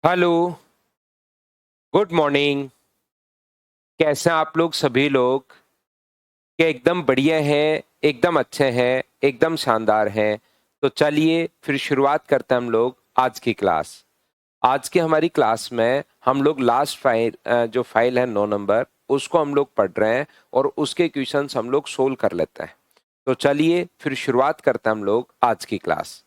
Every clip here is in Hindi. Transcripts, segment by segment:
हेलो। Good morning. कैसे हैं आप लोग सभी लोग? क्या एकदम बढ़िया हैं, एकदम अच्छे हैं, एकदम शानदार हैं। तो चलिए फिर शुरुआत करते हैं हम लोग आज की क्लास। आज की हमारी क्लास में हम लोग लास्ट फाइल जो फाइल है 9 नंबर, उसको हम लोग पढ़ रहे हैं और उसके क्वेश्चंस हम लोग सोल्व कर लेते हैं। तो चलिए फिर शुरुआत करते हैं हम लोग आज की क्लास।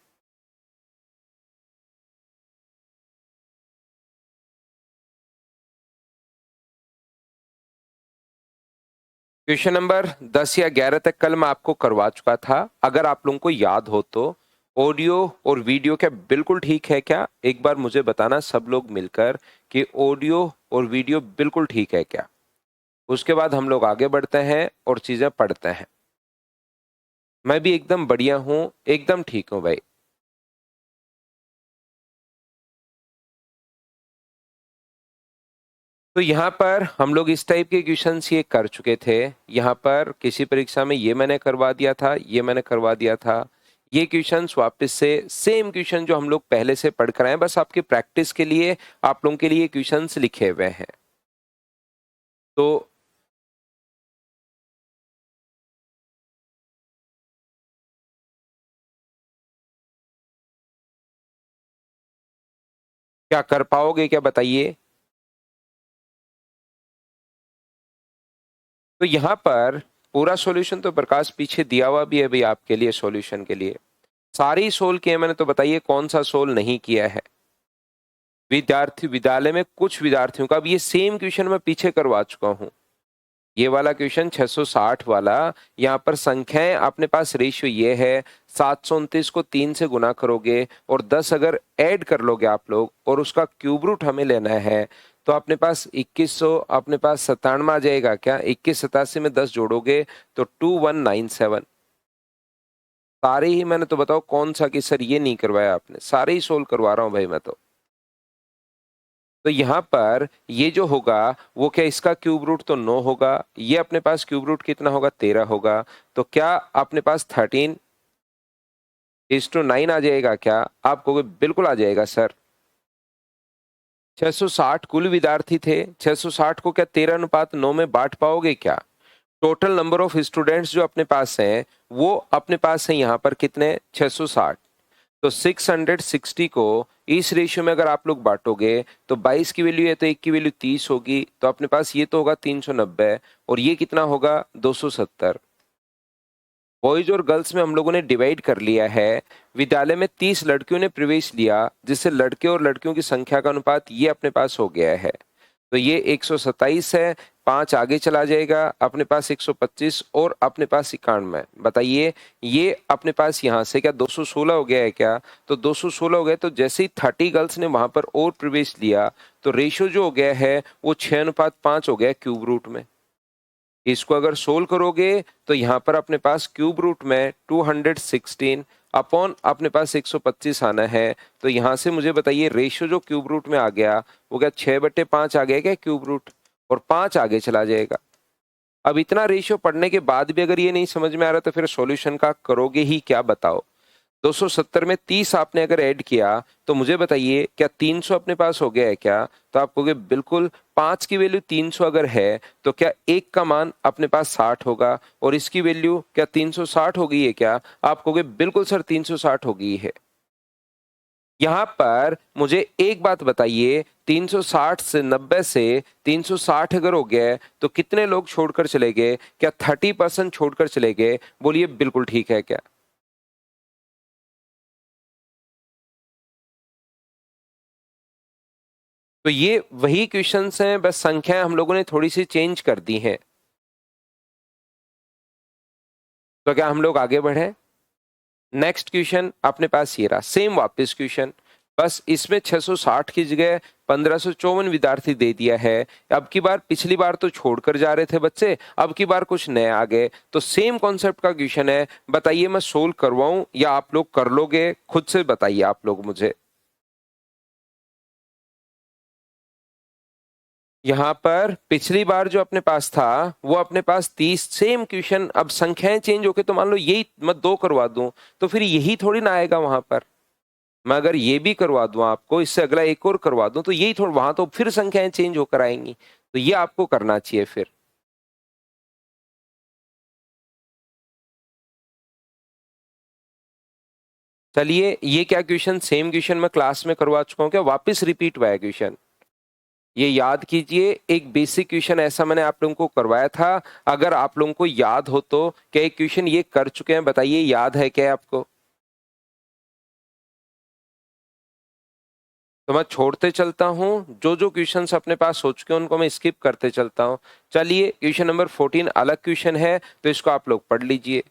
क्वेश्चन नंबर 10 या 11 तक कल मैं आपको करवा चुका था। अगर आप लोगों को याद हो तो ऑडियो और वीडियो क्या बिल्कुल ठीक है क्या? एक बार मुझे बताना सब लोग मिलकर कि ऑडियो और वीडियो बिल्कुल ठीक है क्या। उसके बाद हम लोग आगे बढ़ते हैं और चीजें पढ़ते हैं। मैं भी एकदम बढ़िया हूँ, एकदम ठीक हूँ भाई। तो यहाँ पर हम लोग इस टाइप के क्वेश्चंस ये कर चुके थे। यहाँ पर किसी परीक्षा में ये मैंने करवा दिया था, ये मैंने करवा दिया था। ये क्वेश्चंस वापस से सेम क्वेश्चन जो हम लोग पहले से पढ़ कर आए हैं, बस आपकी प्रैक्टिस के लिए आप लोगों के लिए क्वेश्चंस लिखे हुए हैं। तो क्या कर पाओगे क्या बताइए? तो यहाँ पर पूरा सॉल्यूशन तो प्रकाश पीछे दिया हुआ भी है भाई आपके लिए, सॉल्यूशन के लिए सारे ही सोल्व किए मैंने। तो बताइए कौन सा सोल्व नहीं किया है? विद्यार्थी विद्यालय में कुछ विद्यार्थियों का अब ये सेम क्वेश्चन मैं पीछे करवा चुका हूँ। ये वाला क्वेश्चन 660 वाला, यहाँ पर संख्याएं अपने पास रेशियो ये है 729 को 3 से गुना करोगे और 10 अगर ऐड कर लोगे आप लोग और उसका क्यूब रूट हमें लेना है तो अपने पास 2100 अपने पास 97 आ जाएगा क्या? 2187 में 10 जोड़ोगे तो 2197। सारे ही मैंने तो बताओ कौन सा कि सर ये नहीं करवाया आपने, सारे ही सोल्व करवा रहा हूं भाई मैं तो यहाँ पर ये जो होगा वो क्या इसका क्यूब रूट तो 9 होगा, ये अपने पास क्यूब रूट कितना होगा 13 होगा। तो क्या अपने पास 13:9 आ जाएगा क्या? आप कहोगे बिल्कुल आ जाएगा सर। 660 कुल विद्यार्थी थे, 660 को क्या 13:9 में बांट पाओगे क्या? टोटल नंबर ऑफ स्टूडेंट्स जो अपने पास हैं वो अपने पास है यहाँ पर कितने? 660। तो 660 को इस रेशियो में अगर आप लोग बांटोगे तो 22 की वैल्यू है तो 1 की वैल्यू 30 होगी, तो अपने पास ये तो होगा 390 और ये कितना होगा 270। बॉयज और गर्ल्स में हम लोगों ने डिवाइड कर लिया है। विद्यालय में 30 लड़कियों ने प्रवेश लिया जिससे लड़के और लड़कियों की संख्या का अनुपात ये अपने पास हो गया है। तो ये 127 है, 5 आगे चला जाएगा अपने पास 125 और अपने पास 91। बताइए ये अपने पास यहाँ से क्या 216 हो गया है क्या? तो 216 हो गया तो जैसे ही 30 गर्ल्स ने वहां पर और प्रवेश लिया तो रेशियो जो हो गया है वो 6:5 हो गया क्यूब रूट में। इसको अगर सोल्व करोगे तो यहाँ पर अपने पास क्यूब रूट में 216 अपॉन अपने पास 125 आना है। तो यहाँ से मुझे बताइए रेशियो जो क्यूब रूट में आ गया वो क्या 6/5 आ गया क्या क्यूब रूट? और 5 आगे चला जाएगा। अब इतना रेशियो पढ़ने के बाद भी अगर ये नहीं समझ में आ रहा तो फिर सॉल्यूशन का करोगे ही क्या बताओ? 270 में 30 आपने अगर ऐड किया तो मुझे बताइए क्या 300 अपने पास हो गया है क्या? तो आप कहोगे बिल्कुल। 5 की वैल्यू 300 अगर है तो क्या 1 का मान अपने पास 60 होगा और इसकी वैल्यू क्या 360 हो गई है क्या? आप कहोगे बिल्कुल सर 360 हो गई है। यहां पर मुझे एक बात बताइए, 360 से 90 से 360 अगर हो गया है तो कितने लोग छोड़कर चले गए? क्या 30% छोड़कर चले गए? बोलिए बिल्कुल ठीक है क्या? तो ये वही क्वेश्चंस हैं, बस संख्याएं हम लोगों ने थोड़ी सी चेंज कर दी हैं। तो क्या हम लोग आगे बढ़े? नेक्स्ट क्वेश्चन अपने पास ये रहा, सेम वापस क्वेश्चन, बस इसमें 660 की जगह 1554 विद्यार्थी दे दिया है। अब की बार पिछली बार तो छोड़कर जा रहे थे बच्चे, अब की बार कुछ नए आ गए। तो सेम कॉन्सेप्ट का क्वेश्चन है, बताइए मैं सोल्व करवाऊं या आप लोग कर लोगे? खुद से बताइए आप लोग मुझे। यहाँ पर पिछली बार जो अपने पास था वो अपने पास 30 सेम क्वेश्चन, अब संख्याएं चेंज होके तो मान लो यही मैं 2 करवा दूं तो फिर यही थोड़ी ना आएगा वहां पर। मैं अगर ये भी करवा दूं आपको, इससे अगला एक और करवा दूं, तो यही थोड़ा, वहां तो फिर संख्याएं चेंज होकर आएंगी, तो ये आपको करना चाहिए फिर। चलिए, ये क्या क्वेश्चन, सेम क्वेश्चन मैं क्लास में करवा चुका हूँ क्या, वापस रिपीट हुआ है क्वेश्चन। ये याद कीजिए, एक बेसिक क्वेश्चन ऐसा मैंने आप लोगों को करवाया था। अगर आप लोगों को याद हो तो, क्या एक क्वेश्चन ये कर चुके हैं, बताइए याद है क्या आपको। तो मैं छोड़ते चलता हूं, जो जो क्वेश्चंस अपने पास हो चुके हैं उनको मैं स्किप करते चलता हूं। चलिए, क्वेश्चन नंबर 14 अलग क्वेश्चन है, तो इसको आप लोग पढ़ लीजिए।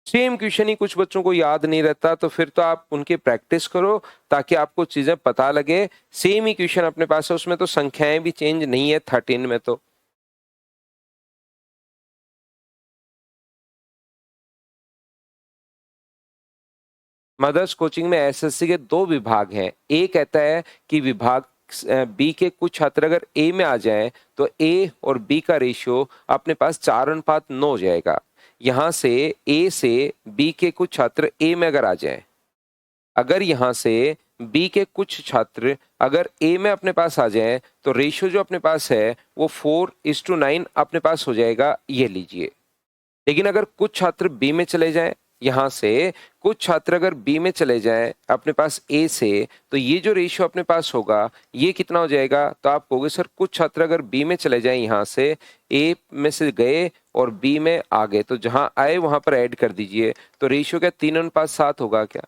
सेम क्वेश्चन ही कुछ बच्चों को याद नहीं रहता, तो फिर तो आप उनकी प्रैक्टिस करो ताकि आपको चीजें पता लगे। सेम ही क्वेश्चन अपने पास है, उसमें तो संख्याएं भी चेंज नहीं है 13 में तो। मदर्स कोचिंग में एसएससी के दो विभाग हैं। ए कहता है कि विभाग बी के कुछ छात्र अगर ए में आ जाएं तो ए और बी का रेशियो अपने पास 4:9 हो जाएगा। यहां से ए से बी के कुछ छात्र ए में अगर आ जाएं, अगर यहां से बी के कुछ छात्र अगर ए में अपने पास आ जाएं, तो रेशियो जो अपने पास है वो 4:9 अपने पास हो जाएगा, ये लीजिए। लेकिन अगर कुछ छात्र बी में चले जाएं, यहां से कुछ छात्र अगर बी में चले जाएं अपने पास ए से, तो ये जो रेशियो अपने पास होगा ये कितना हो जाएगा, तो आप कहोगे सर कुछ छात्र अगर बी में चले जाएं, यहां से ए में से गए और बी में आ गए, तो जहां आए वहां पर ऐड कर दीजिए, तो रेशियो क्या 3:7 होगा क्या।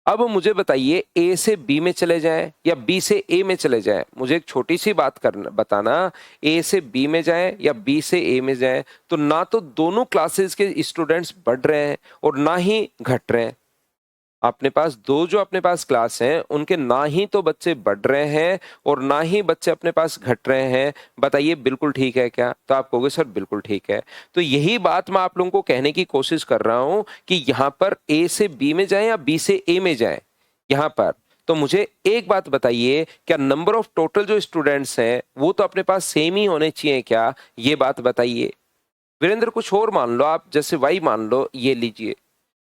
अब मुझे बताइए, ए से बी में चले जाएं या बी से ए में चले जाएं, मुझे एक छोटी सी बात करना बताना। ए से बी में जाएं या बी से ए में जाएं, तो ना तो दोनों क्लासेस के स्टूडेंट्स बढ़ रहे हैं और ना ही घट रहे हैं। अपने पास दो जो अपने पास क्लास हैं उनके ना ही तो बच्चे बढ़ रहे हैं और ना ही बच्चे अपने पास घट रहे हैं। बताइए बिल्कुल ठीक है क्या, तो आप कहोगे सर बिल्कुल ठीक है। तो यही बात मैं आप लोगों को कहने की कोशिश कर रहा हूं कि यहां पर ए से बी में जाए या बी से ए में जाए, यहां पर तो मुझे एक बात बताइए, क्या नंबर ऑफ टोटल जो स्टूडेंट्स हैं वो तो अपने पास सेम ही होने चाहिए क्या, ये बात बताइए। वीरेंद्र कुछ और मान लो आप, जैसे वाई मान लो, ये लीजिए।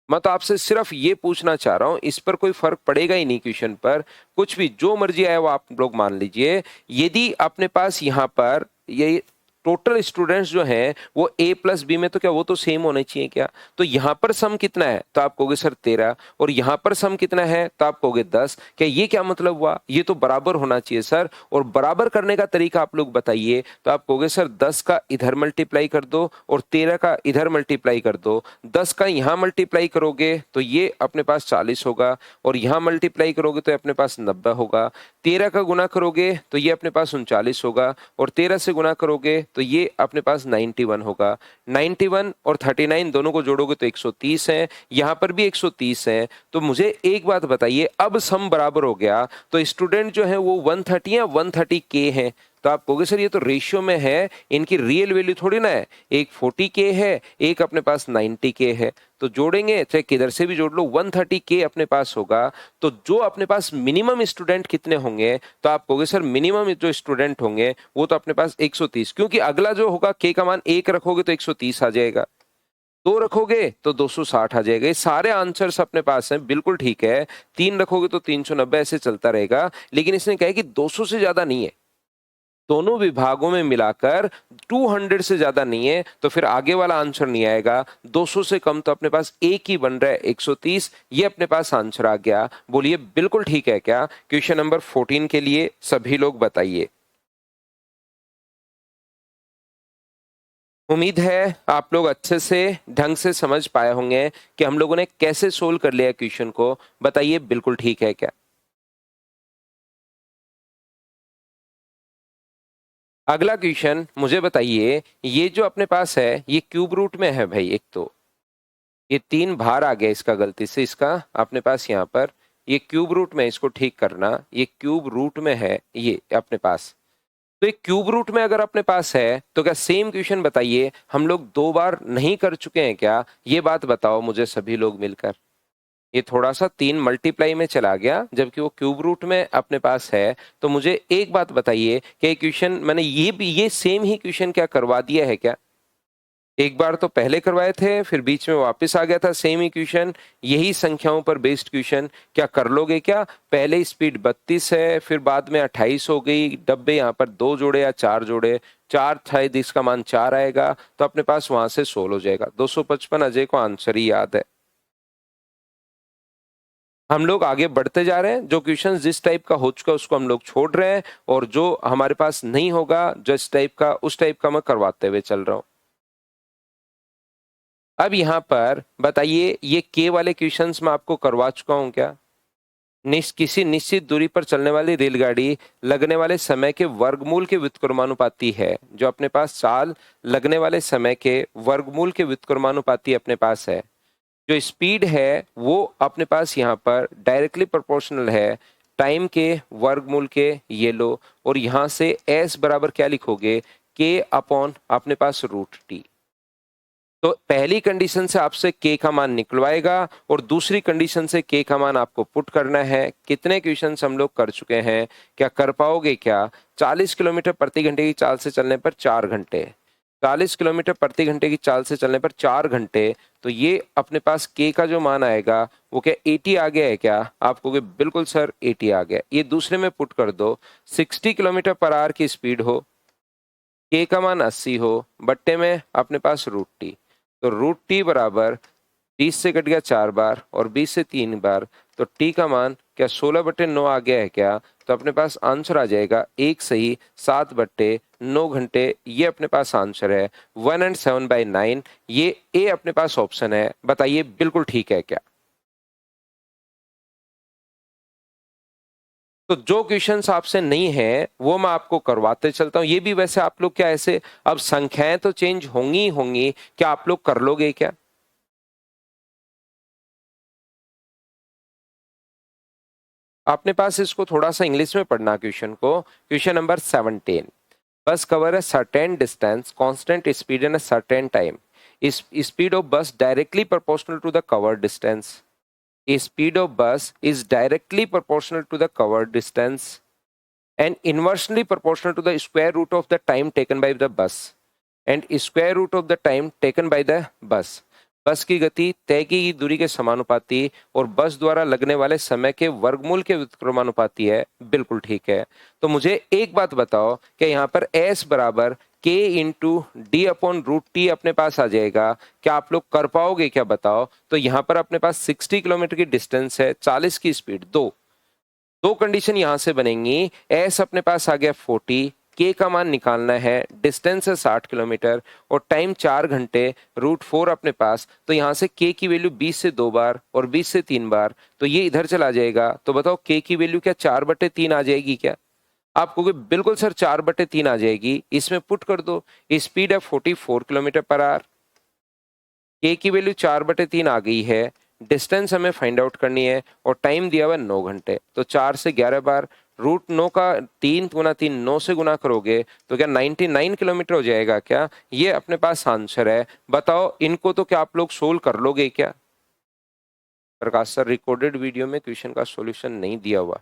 मैं तो आपसे सिर्फ ये पूछना चाह रहा हूं, इस पर कोई फर्क पड़ेगा ही नहीं क्वेश्चन पर, कुछ भी जो मर्जी आए वो आप लोग मान लीजिए। यदि अपने पास यहां पर ये टोटल स्टूडेंट्स जो हैं वो ए प्लस बी में, तो क्या वो तो सेम होने चाहिए क्या। तो यहां पर सम कितना है, तो आप कहोगे सर 13, और यहां पर सम कितना है, तो आप कहोगे 10। क्या ये क्या मतलब हुआ, ये तो बराबर होना चाहिए सर। और बराबर करने का तरीका आप लोग बताइए, तो आप कहोगे सर 10 का इधर मल्टीप्लाई कर दो और 13 का इधर मल्टीप्लाई कर दो। 10 का यहां मल्टीप्लाई करोगे तो ये अपने पास 40 होगा, और यहां मल्टीप्लाई करोगे तो अपने पास 90 होगा। 13 का गुना करोगे तो ये अपने पास 39 होगा, और 13 से गुना करोगे तो ये अपने पास 91 होगा। 91 और 39 दोनों को जोड़ोगे तो 130 है, यहां पर भी 130 है। तो मुझे एक बात बताइए, अब सम बराबर हो गया, तो स्टूडेंट जो है वो 130 या 130 के हैं। तो आप कहोगे सर ये तो रेशियो में है, इनकी रियल वैल्यू थोड़ी ना है, एक 40 के है, एक अपने पास 90 के है। तो जोड़ेंगे चाहे किधर से भी जोड़ लो, 130 के अपने पास होगा। तो जो अपने पास मिनिमम स्टूडेंट कितने होंगे, तो आप कहोगे सर मिनिमम जो स्टूडेंट होंगे वो तो अपने पास 130, क्योंकि अगला जो होगा के का मान 1 रखोगे तो 130 आ जाएगा, 2 रखोगे तो 260 आ जाएगा। ये सारे आंसर्स अपने पास हैं, बिल्कुल ठीक है। 3 रखोगे तो 390, ऐसे चलता रहेगा। लेकिन इसने कहा है कि 200 से ज्यादा नहीं है, दोनों विभागों में मिलाकर 200 से ज्यादा नहीं है, तो फिर आगे वाला आंसर नहीं आएगा। 200 से कम तो अपने पास एक ही बन रहा है, 130। ये अपने पास आंसर आ गया। बोलिए बिल्कुल ठीक है क्या। क्वेश्चन नंबर 14 के लिए सभी लोग बताइए। उम्मीद है आप लोग अच्छे से ढंग से समझ पाए होंगे कि हम लोगों ने कैसे सोल्व कर लिया क्वेश्चन को। बताइए बिल्कुल ठीक है क्या। अगला क्वेश्चन मुझे बताइए, ये जो अपने पास है ये क्यूब रूट में है भाई। एक तो ये 3 बाहर आ गया इसका, गलती से इसका अपने पास यहाँ पर ये क्यूब रूट में, इसको ठीक करना, ये क्यूब रूट में है ये अपने पास। तो एक क्यूब रूट में अगर अपने पास है तो क्या सेम क्वेश्चन बताइए हम लोग 2 बार नहीं कर चुके हैं क्या, ये बात बताओ मुझे सभी लोग मिलकर। ये थोड़ा सा 3 मल्टीप्लाई में चला गया जबकि वो क्यूब रूट में अपने पास है। तो मुझे एक बात बताइए कि क्वेश्चन मैंने ये भी ये सेम ही क्वेश्चन क्या करवा दिया है क्या। एक बार तो पहले करवाए थे, फिर बीच में वापस आ गया था सेम ही क्वेश्चन, यही संख्याओं पर बेस्ड क्वेश्चन। क्या कर लोगे क्या? पहले स्पीड 32 है, फिर बाद में 28 हो गई, डब्बे यहाँ पर 2 जोड़े या 4 जोड़े, 4 शायद इसका मान 4 आएगा, तो अपने पास वहां से 16 हो जाएगा। 255 अजय को आंसर ही याद है। हम लोग आगे बढ़ते जा रहे हैं, जो क्वेश्चन जिस टाइप का हो चुका उसको हम लोग छोड़ रहे हैं, और जो हमारे पास नहीं होगा जिस टाइप का, उस टाइप का मैं करवाते हुए चल रहा हूं। अब यहां पर बताइए, ये के वाले क्वेश्चंस मैं आपको करवा चुका हूं क्या? किसी निश्चित दूरी पर चलने वाली रेलगाड़ी लगने वाले समय के वर्गमूल के व्युत्क्रमानुपाती है। जो अपने पास चाल लगने वाले समय के वर्गमूल के व्युत्क्रमानुपाती अपने पास है। जो स्पीड है वो अपने पास यहाँ पर डायरेक्टली प्रोपोर्शनल है टाइम के वर्गमूल के, ये लो, और यहां से एस बराबर क्या लिखोगे? के अपॉन अपने पास रूट टी। तो पहली कंडीशन से आपसे के का मान निकलवाएगा, और दूसरी कंडीशन से के का मान आपको पुट करना है। कितने क्वेश्चंस हम लोग कर चुके हैं, क्या कर पाओगे क्या? 40 किलोमीटर प्रति घंटे की चाल से चलने पर 4 घंटे, 40 किलोमीटर प्रति घंटे की चाल से चलने पर 4 घंटे, तो ये अपने पास के का जो मान आएगा वो क्या 80 आ गया है क्या? आप कहोगे बिल्कुल सर 80 आ गया। ये दूसरे में पुट कर दो, 60 किलोमीटर पर आवर की स्पीड हो, के का मान 80 हो, बट्टे में अपने पास रूट टी, तो रूट टी बराबर 20 से कट गया 4 बार और 20 से 3 बार, तो टी का मान क्या 16/9 आ गया है क्या? तो अपने पास आंसर आ जाएगा एक सही 7/9 घंटे। ये अपने पास आंसर है 107/9। ये ए अपने पास ऑप्शन है। बताइए बिल्कुल ठीक है क्या? तो जो क्वेश्चंस आपसे नहीं है वो मैं आपको करवाते चलता हूं। ये भी वैसे आप लोग क्या ऐसे, अब संख्याएं तो चेंज होंगी ही होंगी, क्या आप लोग कर लोगे क्या? अपने पास इसको थोड़ा सा इंग्लिश में पढ़ना क्वेश्चन को। Question number 17, bus cover a certain distance constant speed in a certain time, is speed of bus directly proportional to the covered distance, speed of bus is directly proportional to the covered distance and inversely proportional to the square root of the time taken by the bus and square root of the time taken by the bus। बस की गति तय की गई दूरी के समानुपाती और बस द्वारा लगने वाले समय के वर्गमूल के व्युत्क्रमानुपाती है। बिल्कुल ठीक है। तो मुझे एक बात बताओ कि यहाँ पर s बराबर k into D upon root T अपने पास आ जाएगा, क्या आप लोग कर पाओगे क्या? बताओ। तो यहाँ पर अपने पास 60 किलोमीटर की डिस्टेंस है, 40 की स्पीड, दो दो कंडीशन यहां से बनेंगी। एस अपने पास आ गया 40, के का मान निकालना है, डिस्टेंस है 60 किलोमीटर और टाइम 4 घंटे, रूट 4 अपने पास, तो यहां से के की वैल्यू 20 से 2 बार और 20 से 3 बार, तो ये इधर चला जाएगा। तो बताओ के की वैल्यू क्या 4/3 आ जाएगी क्या? आप कहोगे बिल्कुल सर 4/3 आ जाएगी। इसमें पुट कर दो, स्पीड है 44 किलोमीटर पर आवर, के की वैल्यू 4/3 आ गई है, डिस्टेंस हमें फाइंड आउट करनी है और टाइम दिया हुआ 9 घंटे, तो 4 से 11 बार रूट 9 का 3 गुना 3 9 से गुना करोगे तो क्या 99 किलोमीटर हो जाएगा क्या? ये अपने पास आंसर है। बताओ इनको तो क्या आप लोग सोल्व कर लोगे क्या? प्रकाश सर रिकॉर्डेड वीडियो में क्वेश्चन का सॉल्यूशन नहीं दिया हुआ,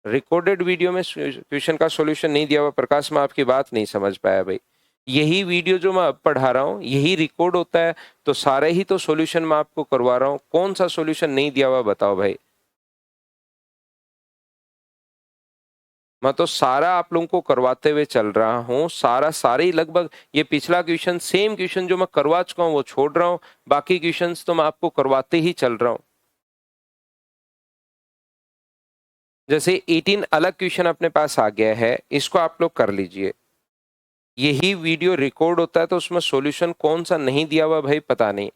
रिकॉर्डेड वीडियो में क्वेश्चन का सॉल्यूशन नहीं दिया हुआ। प्रकाश मैं आपकी बात नहीं समझ पाया भाई। यही वीडियो जो मैं अब पढ़ा रहा हूँ यही रिकॉर्ड होता है, तो सारे ही तो सॉल्यूशन मैं आपको करवा रहा हूँ। कौन सा सॉल्यूशन नहीं दिया हुआ बताओ भाई? मैं तो सारा आप लोगों को करवाते हुए चल रहा हूँ, सारे ही लगभग। ये पिछला क्वेश्चन सेम क्वेश्चन जो मैं करवा चुका हूँ वो छोड़ रहा हूँ, बाकी क्वेश्चंस तो मैं आपको करवाते ही चल रहा हूँ। जैसे 18 अलग क्वेश्चन अपने पास आ गया है, इसको आप लोग कर लीजिए। यही वीडियो रिकॉर्ड होता है तो उसमें सॉल्यूशन कौन सा नहीं दिया हुआ भाई पता नहीं।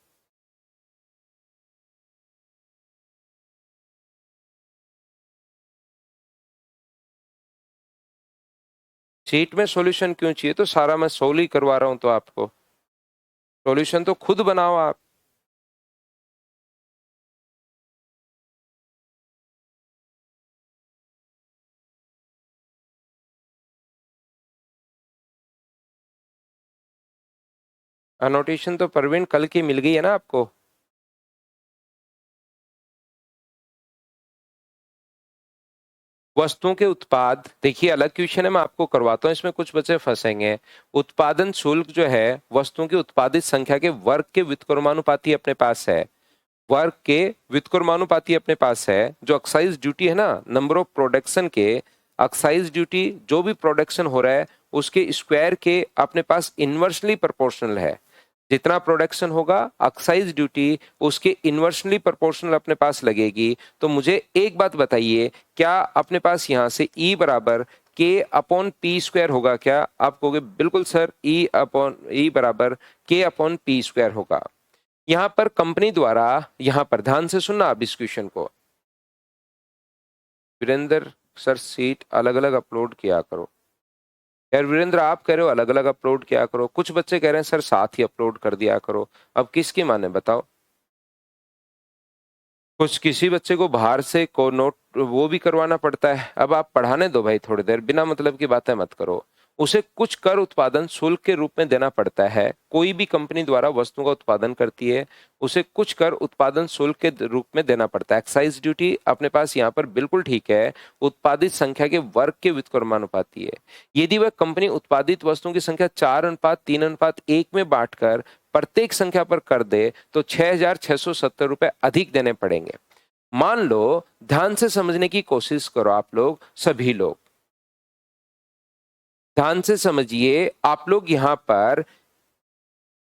शीट में सॉल्यूशन क्यों चाहिए? तो सारा मैं सोल्व ही करवा रहा हूं, तो आपको सॉल्यूशन तो खुद बनाओ आप। अनोटेशन तो परवीन कल की मिल गई है ना आपको? वस्तुओं के उत्पाद, देखिए अलग क्वेश्चन है, मैं आपको करवाता हूं, इसमें कुछ बच्चे फंसेंगे। उत्पादन शुल्क जो है वस्तुओं की उत्पादित संख्या के वर्ग के व्युत्क्रमानुपाती अपने पास है, वर्ग के व्युत्क्रमानुपाती अपने पास है। जो एक्साइज ड्यूटी है ना, नंबर ऑफ प्रोडक्शन के, एक्साइज ड्यूटी जो भी प्रोडक्शन हो रहा है उसके स्क्वायर के अपने पास इन्वर्सली प्रोपोर्शनल है। जितना प्रोडक्शन होगा एक्साइज ड्यूटी उसके इन्वर्सली प्रोपोर्शनल अपने पास लगेगी। तो मुझे एक बात बताइए, क्या अपने पास यहां से E बराबर के अपॉन पी स्क्वायर होगा क्या? आप कहोगे बिल्कुल सर, ई बराबर के अपॉन पी स्क्वायर होगा। यहां पर कंपनी द्वारा, यहां पर ध्यान से सुनना आप इस क्वेश्चन को। वीरेंद्र सर सीट अलग अलग अपलोड किया करो। यार वीरेंद्र आप कह रहे हो अलग अलग अपलोड किया करो, कुछ बच्चे कह रहे हैं सर साथ ही अपलोड कर दिया करो। अब किसकी माने बताओ? कुछ किसी बच्चे को बाहर से को नोट वो भी करवाना पड़ता है। अब आप पढ़ाने दो भाई, थोड़ी देर बिना मतलब की बातें मत करो। उसे कुछ कर उत्पादन शुल्क के रूप में देना पड़ता है। कोई भी कंपनी द्वारा वस्तुओं का उत्पादन करती है उसे कुछ कर उत्पादन शुल्क के रूप में देना पड़ता है। एक्साइज ड्यूटी अपने पास यहाँ पर बिल्कुल ठीक है, उत्पादित संख्या के वर्ग के व्युत्क्रमानुपाती है। यदि वह कंपनी उत्पादित वस्तुओं की संख्या 4:3:1 में बांटकर प्रत्येक संख्या पर कर दे तो 6,670 रुपए अधिक देने पड़ेंगे। मान लो, ध्यान से समझने की कोशिश करो आप लोग, सभी लोग ध्यान से समझिए। आप लोग यहां पर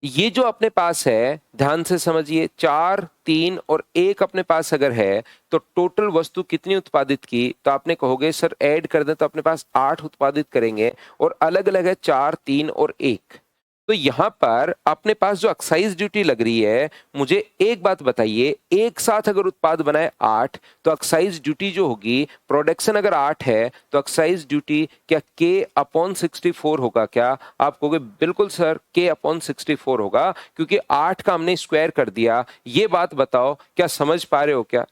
ये जो अपने पास है ध्यान से समझिए, 4, 3 और 1 अपने पास अगर है तो टोटल वस्तु कितनी उत्पादित की? तो आपने कहोगे सर ऐड कर दें तो अपने पास 8 उत्पादित करेंगे और अलग अलग है 4, 3 और 1। तो यहां पर अपने पास जो एक्साइज ड्यूटी लग रही है, मुझे एक बात बताइए, एक साथ अगर उत्पाद बनाए 8 तो एक्साइज ड्यूटी जो होगी, प्रोडक्शन अगर 8 है तो एक्साइज ड्यूटी क्या K अपॉन 64 होगा क्या? आप कहोगे बिल्कुल सर K अपॉन 64 होगा, क्योंकि 8 का हमने स्क्वायर कर दिया। ये बात बताओ, क्या समझ पा रहे हो क्या?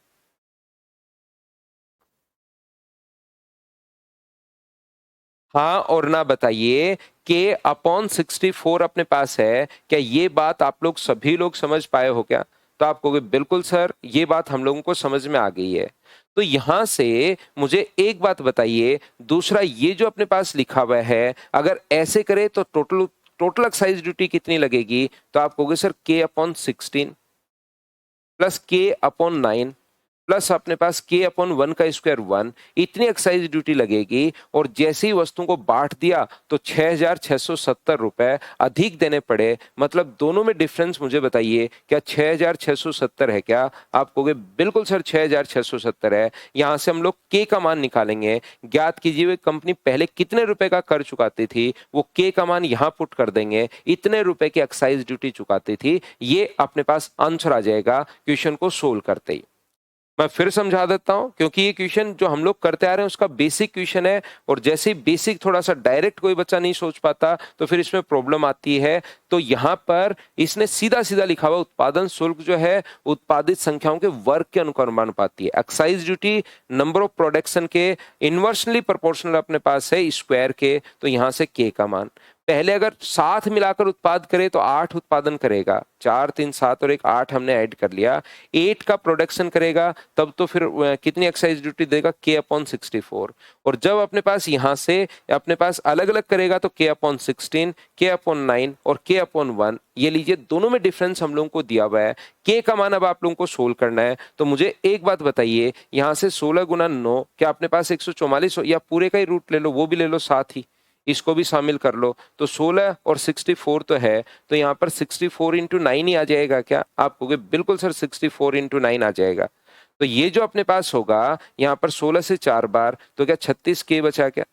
हाँ और ना बताइए, के अपॉन 64 अपने पास है, क्या ये बात आप लोग सभी लोग समझ पाए हो क्या? तो आप कहोगे बिल्कुल सर, ये बात हम लोगों को समझ में आ गई है। तो यहां से मुझे एक बात बताइए, दूसरा ये जो अपने पास लिखा हुआ है, अगर ऐसे करे तो टोटल टोटल एक्साइज ड्यूटी कितनी लगेगी? तो आप कहोगे सर के अपॉन 16 प्लस के अपॉन 9 प्लस अपने पास के अपॉन 1 का स्क्वायर 1, इतनी एक्साइज ड्यूटी लगेगी। और जैसे ही वस्तुओं को बांट दिया तो 6,670 रुपए अधिक देने पड़े। मतलब दोनों में डिफरेंस मुझे बताइए, क्या 6,670 है क्या? आप कहोगे बिल्कुल सर 6,670 है। यहां से हम लोग के का मान निकालेंगे। ज्ञात कीजिए हुए कंपनी पहले कितने रुपए का कर चुकाती थी, वो के का मान यहां पुट कर देंगे, इतने रुपए की एक्साइज ड्यूटी चुकाती थी। ये अपने पास आंसर आ जाएगा क्वेश्चन को सोल्व करते ही। मैं फिर समझा देता हूं, क्योंकि ये क्वेश्चन जो हम लोग करते आ रहे हैं उसका बेसिक क्वेश्चन है, और जैसे ही बेसिक थोड़ा सा डायरेक्ट कोई बच्चा नहीं सोच पाता तो फिर इसमें प्रॉब्लम आती है। तो यहां पर इसने सीधा सीधा लिखा हुआ, उत्पादन शुल्क जो है उत्पादित संख्याओं के वर्ग के अनुक्रमानुपाती है। Excise duty number of production के इनवर्सली प्रोपोर्शनल अपने पास है स्क्वायर के, तो यहां से के का मान पहले अगर साथ मिलाकर उत्पाद करे तो 8 उत्पादन करेगा, 4, 3, 7 और 1 8 हमने ऐड कर लिया। 8 का प्रोडक्शन करेगा तब तो फिर कितनी एक्साइज ड्यूटी देगा? के अपॉन 64। और जब अपने पास यहां से अपने पास अलग अलग करेगा तो के अपॉन 16, के अपॉन 9 और के अपॉन 1। ये लीजिए दोनों में डिफरेंस हम लोगों को दिया हुआ है। के का मान अब आप लोगों को सोल्व करना है। तो मुझे एक बात बताइए, यहां से 16 गुना 9, क्या अपने पास 144 हो, या पूरे का ही रूट ले लो, वो भी ले लो साथ ही, इसको भी शामिल कर लो। तो 16 और 64 तो है, तो यहाँ पर 64 इंटू 9 ही आ जाएगा क्या? आप कहोगे बिल्कुल सर 64 इंटू 9 आ जाएगा। तो ये जो अपने पास होगा यहाँ पर 16 से 4 बार, तो क्या 36 के बचा क्या?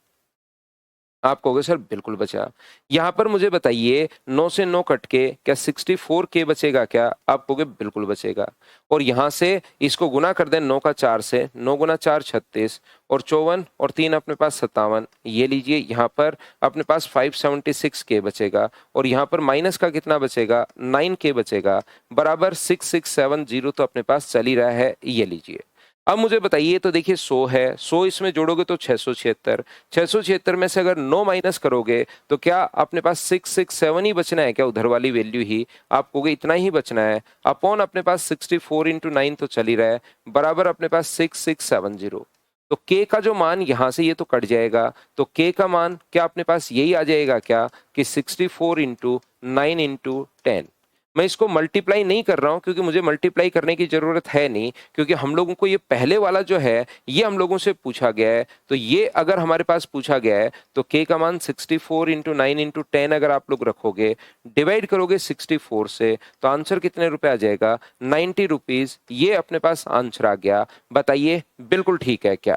आप कहोगे सर बिल्कुल बचा। यहां पर मुझे बताइए 9 से 9 कट के क्या 64 के बचेगा क्या? आप कहोगे बिल्कुल बचेगा। और यहां से इसको गुना कर दें 9 का 4 से, 9 गुना 4 36 और 54 और 3 अपने पास 57। ये लीजिए यहाँ पर अपने पास 576 के बचेगा, और यहाँ पर माइनस का कितना बचेगा? 9 के बचेगा, बराबर 6670 तो अपने पास चल ही रहा है। ये लीजिए। अब मुझे बताइए, तो देखिए 100 है, 100 इसमें जोड़ोगे तो 676, 676 में से अगर 9 माइनस करोगे तो क्या अपने पास 667 ही बचना है क्या? उधर वाली वैल्यू ही आप कहोगे इतना ही बचना है, अपॉन अपने पास 64 इंटू 9 तो चल ही रहा है, बराबर अपने पास 6670। तो k का जो मान यहां से ये तो कट जाएगा, तो k का मान क्या अपने पास यही आ जाएगा क्या कि 64 इंटू 9 इंटू 10। मैं इसको मल्टीप्लाई नहीं कर रहा हूं क्योंकि मुझे मल्टीप्लाई करने की जरूरत है नहीं, क्योंकि हम लोगों को ये पहले वाला जो है ये हम लोगों से पूछा गया है। तो ये अगर हमारे पास पूछा गया है तो k का मान 64 इंटू 9 इंटू 10 अगर आप लोग रखोगे, डिवाइड करोगे 64 से, तो आंसर कितने रुपए आ जाएगा? 90 रुपीज। ये अपने पास आंसर आ गया। बताइए बिल्कुल ठीक है क्या?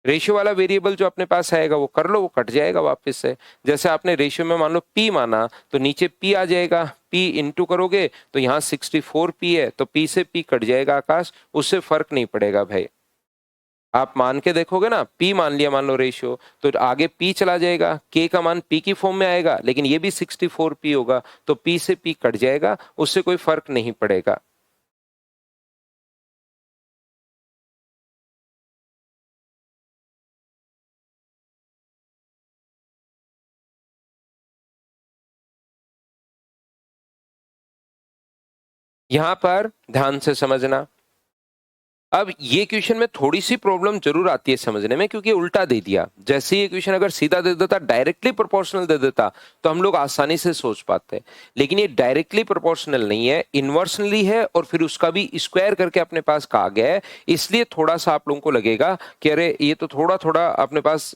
रेशियो वाला वेरिएबल जो अपने पास आएगा वो कर लो, वो कट जाएगा वापस से। जैसे आपने रेशियो में मान लो p माना तो नीचे p आ जाएगा, p इंटू करोगे तो यहाँ 64 p है, तो p से p कट जाएगा आकाश, उससे फर्क नहीं पड़ेगा भाई। आप मान के देखोगे ना, p मान लिया मान लो रेशियो, तो आगे p चला जाएगा, k का मान p की फॉर्म में आएगा, लेकिन ये भी 64 p होगा, तो p से p कट जाएगा, उससे कोई फर्क नहीं पड़ेगा। यहां पर ध्यान से समझना। अब ये क्वेश्चन में थोड़ी सी प्रॉब्लम जरूर आती है समझने में, क्योंकि उल्टा दे दिया। जैसे ये क्वेश्चन अगर सीधा दे देता, डायरेक्टली प्रोपोर्शनल दे देता, तो हम लोग आसानी से सोच पाते। लेकिन ये डायरेक्टली प्रोपोर्शनल नहीं है, इनवर्सनली है, और फिर उसका भी स्क्वायर करके अपने पास कहा गया है। इसलिए थोड़ा सा आप लोगों को लगेगा कि अरे ये तो थोड़ा थोड़ा अपने पास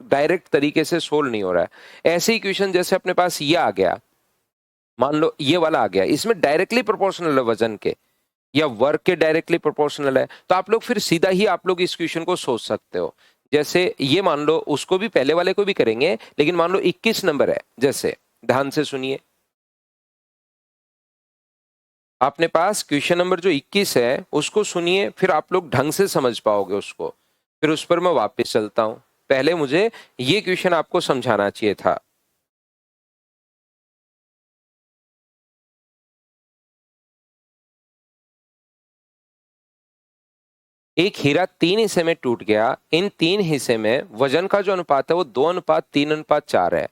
डायरेक्ट तरीके से सोल्व नहीं हो रहा है। ऐसे ही क्वेश्चन जैसे अपने पास ये आ गया, मान लो ये वाला आ गया, इसमें डायरेक्टली प्रोपोर्शनल है वजन के या वर्क के डायरेक्टली प्रोपोर्शनल है, तो आप लोग फिर सीधा ही आप लोग इस क्वेश्चन को सोच सकते हो। जैसे ये मान लो, उसको भी पहले वाले को भी करेंगे, लेकिन मान लो 21 नंबर है, जैसे ध्यान से सुनिए। अपने पास क्वेश्चन नंबर जो 21 है उसको सुनिए, फिर आप लोग ढंग से समझ पाओगे उसको। फिर उस पर मैं वापस चलता हूं। पहले मुझे ये क्वेश्चन आपको समझाना चाहिए था। एक हीरा 3 हिस्से में टूट गया। इन 3 हिस्से में वजन का जो अनुपात है वो 2:3:4 है।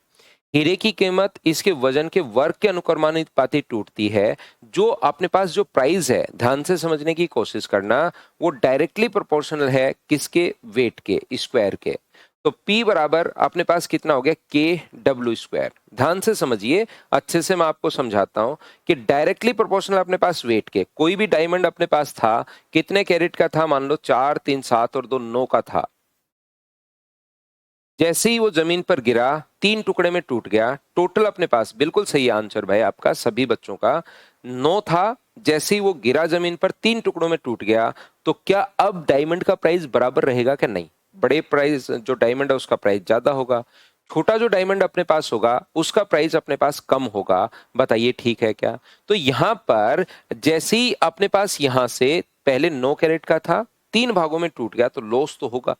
हीरे की कीमत इसके वजन के वर्ग के अनुक्रमानुपाती टूटती है। जो अपने पास जो प्राइस है, ध्यान से समझने की कोशिश करना, वो डायरेक्टली प्रोपोर्शनल है किसके? वेट के, स्क्वायर के। तो P बराबर अपने पास कितना हो गया? KW²। ध्यान से समझिए, अच्छे से मैं आपको समझाता हूं कि डायरेक्टली प्रोपोर्शनल अपने पास वेट के। कोई भी डायमंड अपने पास था, कितने कैरेट का था? मान लो 4, 3, 7 और 2, 9 का था। जैसे ही वो जमीन पर गिरा, 3 टुकड़े में टूट गया। टोटल अपने पास, बिल्कुल सही आंसर भाई आपका, सभी बच्चों का 9 था। जैसे ही वो गिरा जमीन पर, 3 टुकड़ों में टूट गया, तो क्या अब डायमंड का प्राइस बराबर रहेगा क्या? नहीं, बड़े प्राइस जो डायमंड है उसका प्राइस ज्यादा होगा, छोटा जो डायमंड अपने पास होगा उसका प्राइस अपने पास कम होगा। बताइए ठीक है क्या? तो यहां पर जैसे ही अपने पास यहां से पहले 9 कैरेट का था, 3 भागों में टूट गया, तो लॉस तो होगा,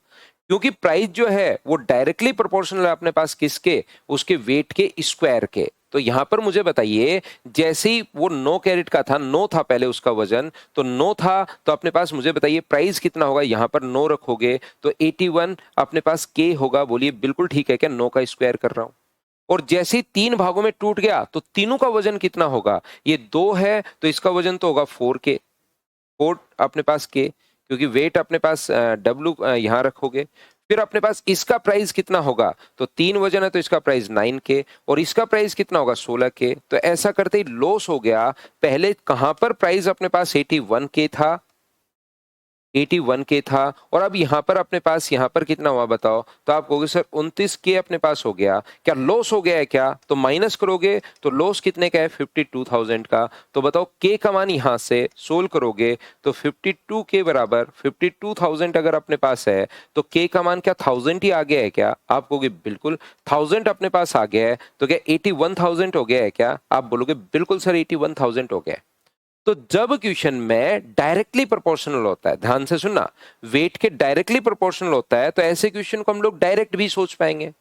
क्योंकि प्राइस जो है वो डायरेक्टली प्रोपोर्शनल है अपने पास किसके? उसके वेट के स्क्वायर के। तो यहां पर मुझे बताइए, जैसे ही वो 9 कैरेट का था, 9 था पहले उसका वजन, तो 9 था, तो अपने पास मुझे बताइए प्राइस कितना होगा? यहां पर 9 रखोगे तो 81 अपने पास के होगा। बोलिए बिल्कुल ठीक है क्या? 9 का स्क्वायर कर रहा हूं। और जैसे ही 3 भागों में टूट गया, तो तीनों का वजन कितना होगा? ये 2 है तो इसका वजन तो होगा 4 के, 4 अपने पास के, क्योंकि वेट अपने पास डब्लू यहां रखोगे। फिर अपने पास इसका प्राइस कितना होगा? तो 3 वजन है तो इसका प्राइस 9 के, और इसका प्राइस कितना होगा? 16 के। तो ऐसा करते ही लॉस हो गया। पहले कहां पर प्राइस अपने पास 81 के था, 81 के था, और अब यहां पर अपने पास यहां पर कितना हुआ बताओ? तो आप कहोगे सर 29 के अपने पास हो गया, क्या लॉस हो गया है क्या? तो माइनस करोगे तो लॉस कितने का है? 52,000 का। तो बताओ के का मान यहां से सोल्व करोगे तो 52 के बराबर 52,000 अगर अपने पास है, तो के का मान क्या 1000 ही आ गया है क्या? आप कहोगे बिल्कुल 1000 अपने पास आ गया है, तो क्या 81,000 हो गया है क्या? आप बोलोगे बिल्कुल सर 81,000 हो गया है। तो जब क्वेश्चन में डायरेक्टली प्रोपोर्शनल होता है, ध्यान से सुनना, वेट के डायरेक्टली प्रोपोर्शनल होता है, तो ऐसे क्वेश्चन को हम लोग डायरेक्ट भी सोच पाएंगे।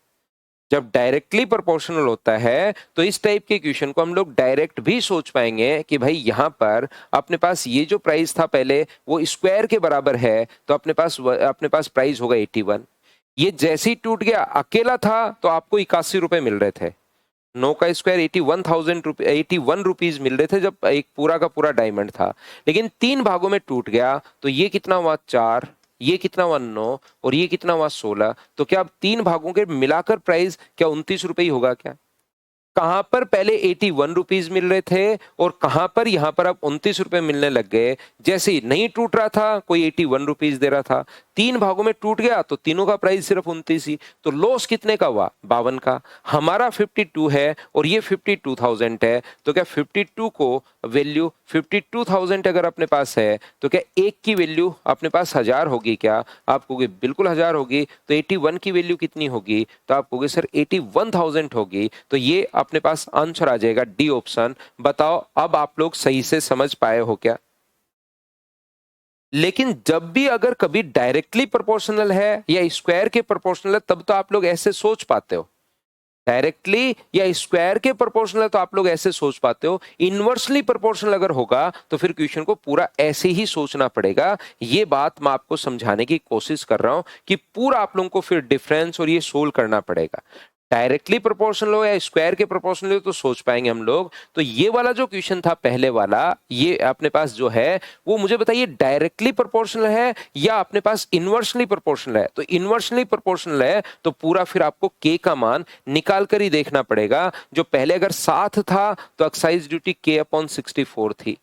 जब डायरेक्टली प्रोपोर्शनल होता है तो इस टाइप के क्वेश्चन को हम लोग डायरेक्ट भी सोच पाएंगे कि भाई यहां पर अपने पास ये जो प्राइस था पहले वो स्क्वायर के बराबर है, तो अपने पास प्राइस होगा 81। ये जैसे ही टूट गया, अकेला था तो आपको 81 रुपए मिल रहे थे, 9 का स्क्वायर 81 रुपीज मिल रहे थे जब एक पूरा का पूरा डायमंड था, लेकिन 3 भागों में टूट गया तो ये कितना हुआ 4, ये कितना हुआ 9 और ये कितना हुआ 16। तो क्या अब 3 भागों के मिलाकर प्राइस क्या 29 रुपए ही होगा क्या? कहां पर पहले 81 रुपीज मिल रहे थे और कहां पर यहां पर अब 29 रुपए मिलने लग गए। जैसे ही नहीं टूट रहा था कोई 81 रुपीज दे रहा था, 3 भागों में टूट गया तो तीनों का प्राइस सिर्फ 29 ही। तो लॉस कितने का हुआ 52 का। हमारा 52 है और ये 52,000 है, तो क्या 52 को वैल्यू 52,000 अगर अपने पास है तो क्या एक की वैल्यू अपने पास 1000 होगी क्या? आप कहोगे बिल्कुल 1000 होगी। तो 81 की वैल्यू कितनी होगी? तो आप कहोगे सर 81,000 होगी। तो ये अपने पास आंसर आ जाएगा डी ऑप्शन। बताओ अब आप लोग सही से समझ पाए हो क्या? लेकिन जब भी अगर कभी डायरेक्टली प्रोपोर्शनल है या स्क्वायर के प्रोपोर्शनल है तब तो आप लोग ऐसे सोच पाते हो। डायरेक्टली या स्क्वायर के प्रोपोर्शनल है तो आप लोग ऐसे सोच पाते हो। इनवर्सली प्रोपोर्शनल अगर होगा तो फिर क्वेश्चन को पूरा ऐसे ही सोचना पड़ेगा। ये बात मैं आपको समझाने की कोशिश कर रहा हूं कि पूरा आप लोगों को फिर डिफरेंस और ये सोल्व करना पड़ेगा। डायरेक्टली प्रोपोर्शनल हो या स्क्वायर के प्रोपोर्शनल हो तो सोच पाएंगे हम लोग। तो ये वाला जो क्वेश्चन था पहले वाला, ये अपने पास जो है वो मुझे बताइए डायरेक्टली प्रोपोर्शनल है या अपने पास इनवर्सली प्रोपोर्शनल है। तो इनवर्सली प्रोपोर्शनल है तो पूरा फिर आपको के का मान निकाल कर ही देखना पड़ेगा। जो पहले अगर 7 था तो एक्साइज ड्यूटी k/64 थी।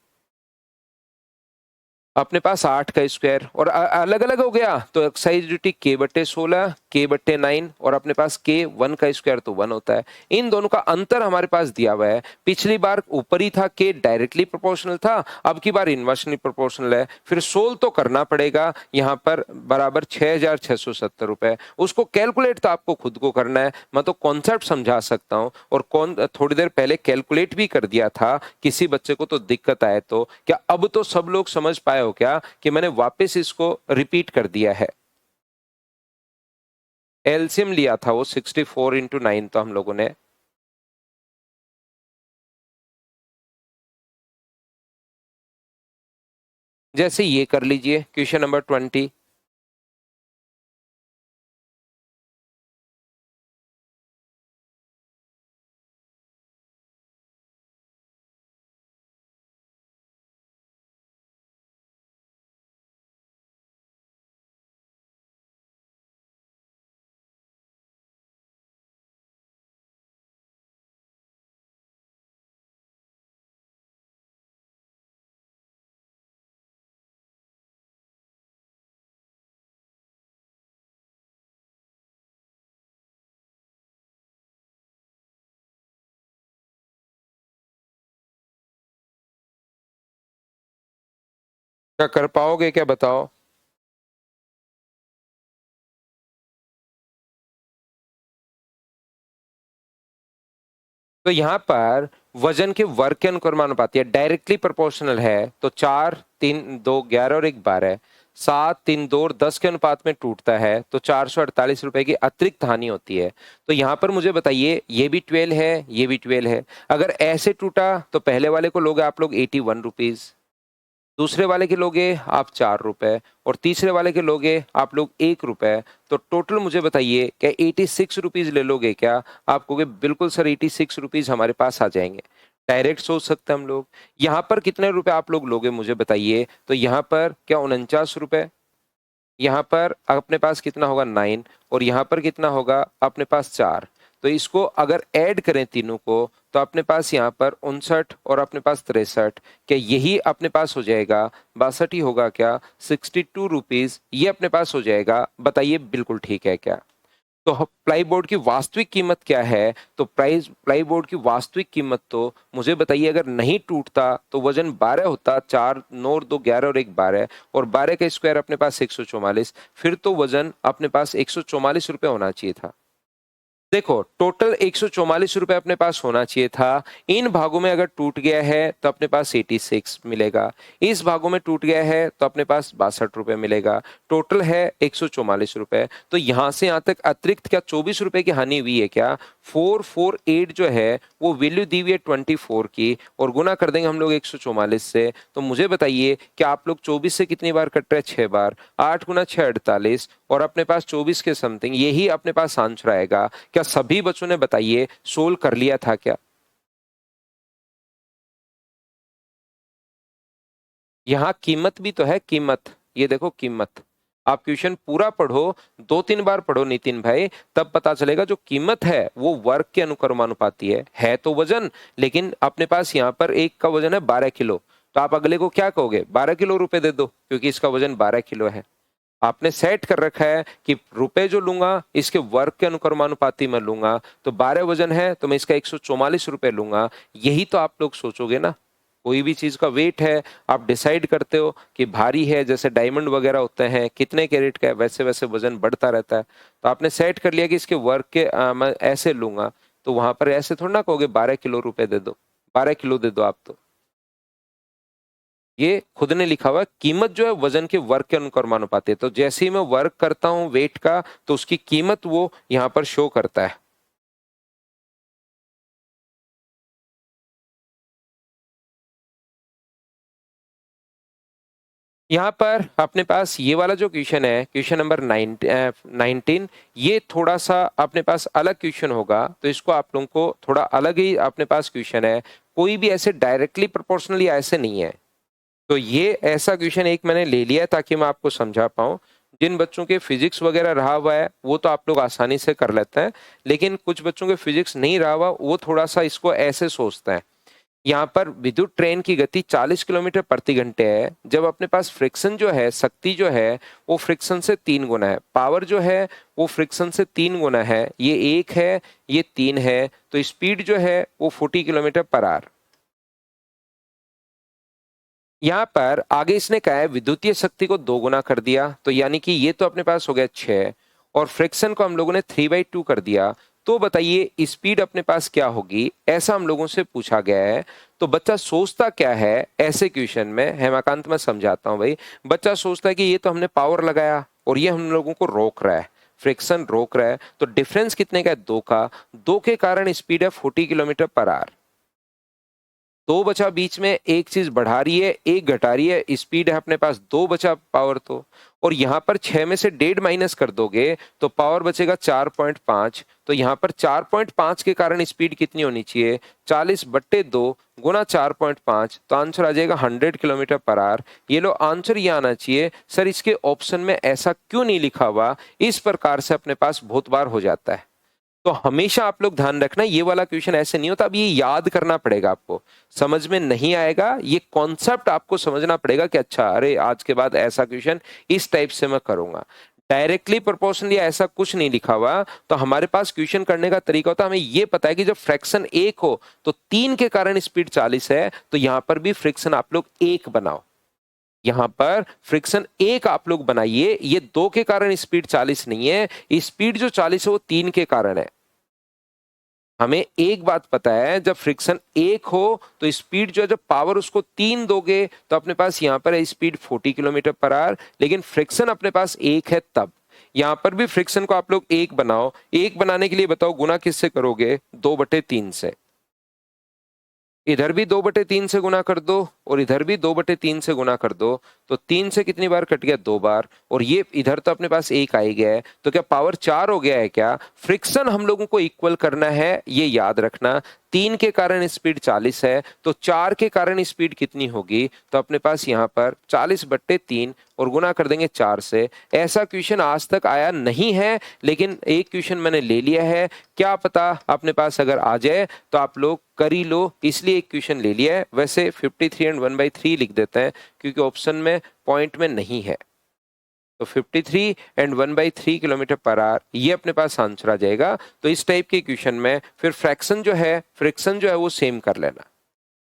अपने पास 8 का स्क्वायर और अलग अलग हो गया तो एक्साइज ड्यूटी k/16 k/9 और अपने पास k 1 का स्क्वायर तो 1 होता है। इन दोनों का अंतर हमारे पास दिया हुआ है। पिछली बार ऊपर ही था k डायरेक्टली प्रोपोर्शनल था, अब की बार इनवर्सली प्रोपोर्शनल है। फिर सोल्व तो करना पड़ेगा। यहाँ पर बराबर 6,670 रुपए। उसको कैलकुलेट तो आपको खुद को करना है, मैं तो कॉन्सेप्ट समझा सकता हूँ और थोड़ी देर पहले कैलकुलेट भी कर दिया था। किसी बच्चे को तो दिक्कत आए तो क्या अब तो सब लोग समझ पाए हो क्या कि मैंने वापस इसको रिपीट कर दिया है? एलसीएम लिया था वो 64 इंटू 9 तो हम लोगों ने। जैसे ये कर लीजिए क्वेश्चन नंबर 20। क्या कर पाओगे क्या बताओ? तो यहां पर वजन के वर्ग के अनुक्रमानुपाती है, डायरेक्टली प्रोपोर्शनल है तो 4 3 2 11 और 1 12, 7 3 2 और 10 के अनुपात में टूटता है तो 448 रुपए की अतिरिक्त हानि होती है। तो यहाँ पर मुझे बताइए ये भी 12 है, ये भी 12 है। अगर ऐसे टूटा तो पहले वाले को लोगे आप लोग 81 रुपीज, दूसरे वाले के लोगे आप 4 रुपए और तीसरे वाले के लोगे आप लोग 1 रुपए। तो टोटल मुझे बताइए क्या 86 रुपीज ले लोगे क्या? आप कहोगे बिल्कुल सर 86 रुपीज हमारे पास आ जाएंगे। डायरेक्ट सोच सकते हैं हम लोग। यहाँ पर कितने रुपए आप लोग लोगे मुझे बताइए? तो यहाँ पर क्या 49 रुपए, यहाँ पर अपने पास कितना होगा 9 और यहाँ पर कितना होगा अपने पास 4। तो इसको अगर ऐड करें तीनों को तो अपने पास यहाँ पर 59 और अपने पास 63, क्या यही अपने पास हो जाएगा 62 ही होगा क्या? 62 रुपीज ये अपने पास हो जाएगा। बताइए बिल्कुल ठीक है क्या? तो प्लाई बोर्ड की वास्तविक कीमत क्या है? तो प्लाई बोर्ड की वास्तविक कीमत तो मुझे बताइए अगर नहीं टूटता तो वजन 12 होता, 4 9 और 2 11 और 1 12 और 12 का स्क्वायर अपने पास 144, फिर तो वजन अपने पास 144 रुपए होना चाहिए था। देखो टोटल 144 रुपए अपने पास होना चाहिए था। इन भागों में अगर टूट गया है तो अपने पास 86 मिलेगा, इस भागों में टूट गया है तो अपने पास 62 रुपए मिलेगा। टोटल है 144 रुपए। तो यहां से यहां तक अतिरिक्त क्या 24 रुपए की हानि हुई है क्या? 448 जो है वो वैल्यू दी हुई है 24 की, और गुना कर देंगे हम लोग 144 से। तो मुझे बताइए कि आप लोग 24 से कितनी बार कट रहे हैं? 6 बार। 8 गुना 6 48, और अपने पास 24 के समथिंग, यही अपने पास आंसर आएगा। क्या सभी बच्चों ने बताइए सोल्व कर लिया था क्या? यहाँ कीमत भी तो है, कीमत, ये देखो कीमत। आप क्वेश्चन पूरा पढ़ो, 2-3 बार पढ़ो नितिन भाई, तब पता चलेगा जो कीमत है वो वर्ग के अनुक्रमानुपाती है तो वजन, लेकिन अपने पास यहाँ पर एक का वजन है 12 किलो, तो आप अगले को क्या कहोगे? 12 किलो रुपए दे दो, क्योंकि इसका वजन 12 किलो है। आपने सेट कर रखा है कि रुपए जो लूंगा इसके वर्ग के अनुक्रमानुपाती में लूंगा, तो 12 वजन है तो मैं इसका 144 रुपए लूंगा। यही तो आप लोग सोचोगे ना। कोई भी चीज का वेट है, आप डिसाइड करते हो कि भारी है, जैसे डायमंड वगैरह होते हैं, कितने कैरेट का है, वैसे वैसे वजन बढ़ता रहता है। तो आपने सेट कर लिया कि इसके वर्ग के मैं ऐसे लूंगा, तो वहां पर ऐसे थोड़ा ना कहोगे 12 किलो रुपए दे दो, 12 किलो दे दो आप। तो ये खुद ने लिखा हुआ है, कीमत जो है वजन के वर्ग के अनुक्रमानुपाती है। तो जैसे ही मैं वर्ग करता हूं वेट का, तो उसकी कीमत वो यहां पर शो करता है। यहाँ पर अपने पास ये वाला जो क्वेश्चन है, क्वेश्चन नंबर 19, ये थोड़ा सा अपने पास अलग क्वेश्चन होगा, तो इसको आप लोगों को थोड़ा अलग ही अपने पास क्वेश्चन है। कोई भी ऐसे डायरेक्टली प्रोपोर्शनली ऐसे नहीं है। तो ये ऐसा क्वेश्चन एक मैंने ले लिया है ताकि मैं आपको समझा पाऊं। जिन बच्चों के फिजिक्स वगैरह रहा हुआ है वो तो आप लोग आसानी से कर लेते हैं, लेकिन कुछ बच्चों के फिजिक्स नहीं रहा हुआ वो थोड़ा सा इसको ऐसे सोचते हैं। यहाँ पर विद्युत ट्रेन की गति 40 किलोमीटर प्रति घंटे है, जब अपने पास फ्रिक्शन जो है, शक्ति जो है वो फ्रिक्शन से 3 गुना है, पावर जो है वो फ्रिक्शन से 3 गुना है, ये 1 है ये 3 है, तो स्पीड जो है वो 40 किलोमीटर पर आवर। यहाँ पर आगे इसने कहा है विद्युतीय शक्ति को 2 गुना कर दिया, तो यानी कि ये तो अपने पास हो गया 6, और फ्रिक्शन को हम लोगों ने 3/2 कर दिया। तो बताइए स्पीड अपने पास क्या होगी, ऐसा हम लोगों से पूछा गया है। तो बच्चा सोचता क्या है ऐसे क्वेश्चन में, हेमाकांत मैं समझाता हूँ भाई। बच्चा सोचता है कि ये तो हमने पावर लगाया और ये हम लोगों को रोक रहा है, फ्रिक्शन रोक रहा है, तो डिफरेंस कितने का है? 2 का। 2 के कारण स्पीड है 40 किलोमीटर पर आवर। दो बचा बीच में, एक चीज बढ़ा रही है एक घटा रही है, स्पीड है अपने पास 2 बचा पावर तो, और यहां पर 6 में से 1.5 माइनस कर दोगे तो पावर बचेगा 4.5। तो यहां पर 4.5 के कारण स्पीड कितनी होनी चाहिए? 40/2 गुना 4.5, तो आंसर आ जाएगा 100 किलोमीटर पर आवर। ये लो आंसर ये आना चाहिए। सर इसके ऑप्शन में ऐसा क्यों नहीं लिखा हुआ? इस प्रकार से अपने पास बहुत बार हो जाता है। तो हमेशा आप लोग ध्यान रखना, ये वाला क्वेश्चन ऐसे नहीं होता। अब ये याद करना पड़ेगा आपको, समझ में नहीं आएगा, ये कॉन्सेप्ट आपको समझना पड़ेगा कि अच्छा अरे आज के बाद ऐसा क्वेश्चन इस टाइप से मैं करूंगा। डायरेक्टली प्रोपोर्शनली ऐसा कुछ नहीं लिखा हुआ। तो हमारे पास क्वेश्चन करने का तरीका होता है, हमें ये पता है कि जब फ्रैक्शन 1 हो तो 3 के कारण स्पीड 40 है, तो यहां पर भी फ्रिक्शन आप लोग 1 बनाओ। यहां पर फ्रिक्शन 1 आप लोग बनाइए, ये 2 के कारण स्पीड 40 नहीं है, स्पीड जो 40 है वो 3 के कारण है। हमें एक बात पता है, जब फ्रिक्शन 1 हो तो स्पीड जो है, जब पावर उसको 3 दोगे तो अपने पास यहां पर है स्पीड 40 किलोमीटर पर आवर, लेकिन फ्रिक्शन अपने पास 1 है तब। यहां पर भी फ्रिक्शन को आप लोग 1 बनाओ। 1 बनाने के लिए बताओ गुना किससे करोगे? 2/3 से। इधर भी 2/3 से गुना कर दो और इधर भी 2/3 से गुना कर दो, तो 3 से कितनी बार कट गया? 2 बार। और ये इधर तो अपने पास 1 आ ही गया है, तो क्या पावर 4 हो गया है क्या? फ्रिक्शन हम लोगों को इक्वल करना है, ये याद रखना। 3 के कारण स्पीड 40 है, तो 4 के कारण स्पीड कितनी होगी? तो अपने पास यहाँ पर 40/3 और गुना कर देंगे 4 से। ऐसा क्वेश्चन आज तक आया नहीं है, लेकिन एक क्वेश्चन मैंने ले लिया है, क्या पता अपने पास अगर आ जाए तो आप लोग कर ही लो, इसलिए एक क्वेश्चन ले लिया है। वैसे 53 एंड 1/3 लिख देते हैं क्योंकि ऑप्शन में पॉइंट में नहीं है। तो 53 एंड 1/3 किलोमीटर पर आवर, ये अपने पास आंसर आ जाएगा। तो इस टाइप के क्वेश्चन में फिर फ्रैक्शन जो है, फ्रिक्शन जो है वो सेम कर लेना।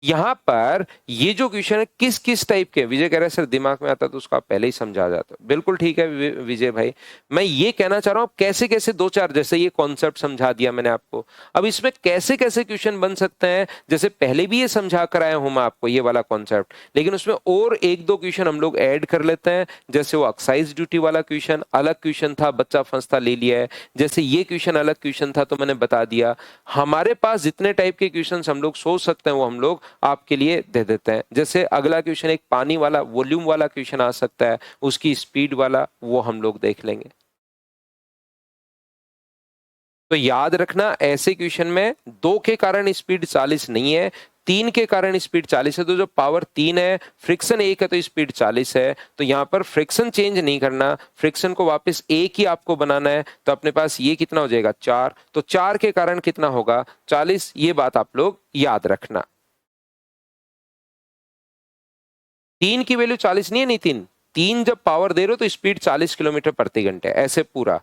यहाँ पर ये जो क्वेश्चन है किस किस टाइप के, विजय कह रहे हैं सर दिमाग में आता तो उसको आप पहले ही समझा जाता। बिल्कुल ठीक है विजय भाई, मैं ये कहना चाह रहा हूँ कैसे कैसे दो चार, जैसे ये कॉन्सेप्ट समझा दिया मैंने आपको, अब इसमें कैसे कैसे क्वेश्चन बन सकते हैं, जैसे पहले भी ये समझा कर आया हूं मैं आपको ये वाला कॉन्सेप्ट, लेकिन उसमें और एक दो क्वेश्चन हम लोग ऐड कर लेते हैं। जैसे वो एक्साइज ड्यूटी वाला क्वेश्चन अलग क्वेश्चन था, बच्चा फंसता ले लिया है, जैसे ये क्वेश्चन अलग क्वेश्चन था तो मैंने बता दिया। हमारे पास जितने टाइप के क्वेश्चन हम लोग सोच सकते हैं वो हम लोग आपके लिए दे देते हैं। जैसे अगला क्वेश्चन एक पानी वाला वॉल्यूम वाला क्वेश्चन आ सकता है, उसकी स्पीड वाला वो हम लोग देख लेंगे। तो याद रखना ऐसे क्वेश्चन में 2 के कारण स्पीड 40 नहीं है, 3 के कारण स्पीड 40 है, तो जो पावर 3 है, फ्रिक्शन 1 है तो स्पीड 40 है। तो यहां पर फ्रिक्शन चेंज नहीं करना, फ्रिक्शन को वापस 1 ही आपको बनाना है। तो अपने पास ये कितना हो जाएगा 4, तो 4 के कारण कितना होगा 40, ये बात आप लोग याद रखना। 3 की वैल्यू 40 नहीं है नितिन, 3 जब पावर दे रहे हो तो स्पीड 40 किलोमीटर प्रति घंटे, ऐसे पूरा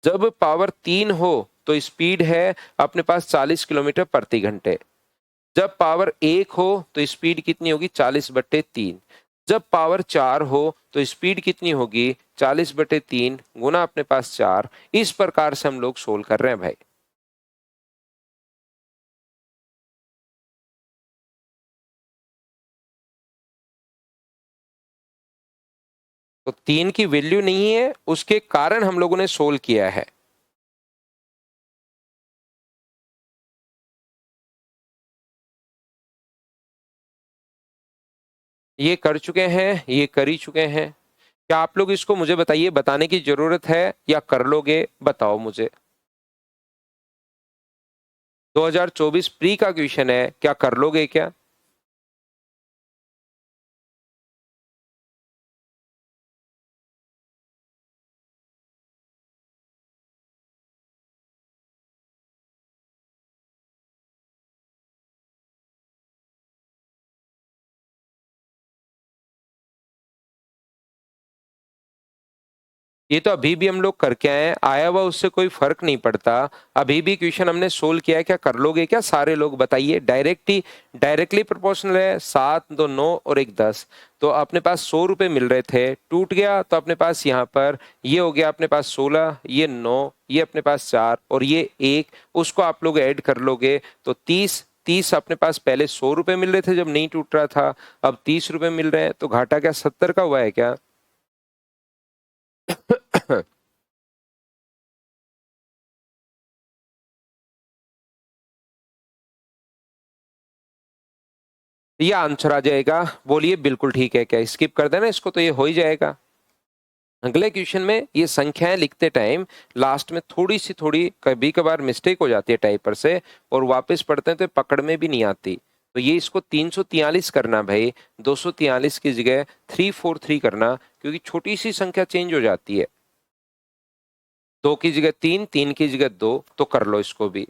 जब पावर 3 हो तो स्पीड है अपने पास 40 किलोमीटर प्रति घंटे। जब पावर 1 हो तो स्पीड कितनी होगी 40/3। जब पावर 4 हो तो स्पीड कितनी होगी 40/3 गुना अपने पास 4। इस प्रकार से हम लोग सोल्व कर रहे हैं भाई। तो 3 की वैल्यू नहीं है, उसके कारण हम लोगों ने सोल्व किया है। ये कर चुके हैं, ये कर ही चुके हैं। क्या आप लोग इसको मुझे बताइए, बताने की जरूरत है या कर लोगे, बताओ मुझे। 2024 प्री का क्वेश्चन है, क्या कर लोगे क्या? ये तो अभी भी हम लोग करके आए हैं, आया हुआ उससे कोई फर्क नहीं पड़ता। अभी भी क्वेश्चन हमने सोल्व किया है, क्या कर लोगे क्या सारे लोग, बताइए। डायरेक्टली प्रोपोर्शनल है, 7 2 9 और 1 10। तो अपने पास 100 रुपए मिल रहे थे, टूट गया तो अपने पास यहाँ पर ये हो गया अपने पास 16, ये 9, ये अपने पास 4 और ये 1, उसको आप लोग ऐड कर लोगे तो 30 अपने पास पहले 100 रुपए मिल रहे थे जब नहीं टूट रहा था, अब 30 रुपए मिल रहे हैं, तो घाटा क्या 70 का हुआ है क्या? ये आंसर आ जाएगा, बोलिए बिल्कुल ठीक है क्या, स्किप कर देना इसको तो ये हो ही जाएगा। अगले क्वेश्चन में ये संख्याएं लिखते टाइम लास्ट में थोड़ी कभी कभार मिस्टेक हो जाती है टाइपर से, और वापस पढ़ते हैं तो पकड़ में भी नहीं आती। तो ये इसको 343 करना भाई, 243 की जगह 343 करना, क्योंकि छोटी सी संख्या चेंज हो जाती है। 2 की जगह 3, 3 की जगह 2, तो कर लो इसको भी।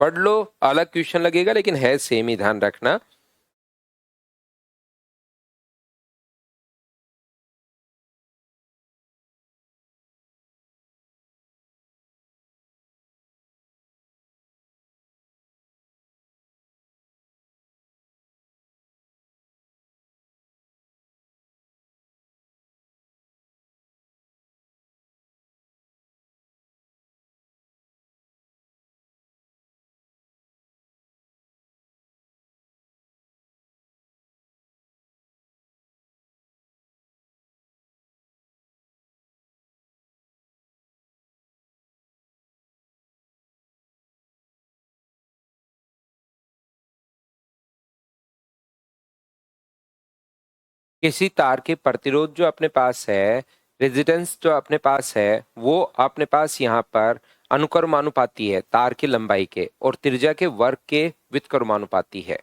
पढ़ लो, अलग क्वेश्चन लगेगा लेकिन है सेम ही, ध्यान रखना। किसी तार के प्रतिरोध जो अपने पास है, रेजिस्टेंस जो अपने पास है, वो अपने पास यहाँ पर अनुक्रमानुपाती है तार की लंबाई के, और त्रिज्या के वर्ग के व्युत्क्रमानुपाती है।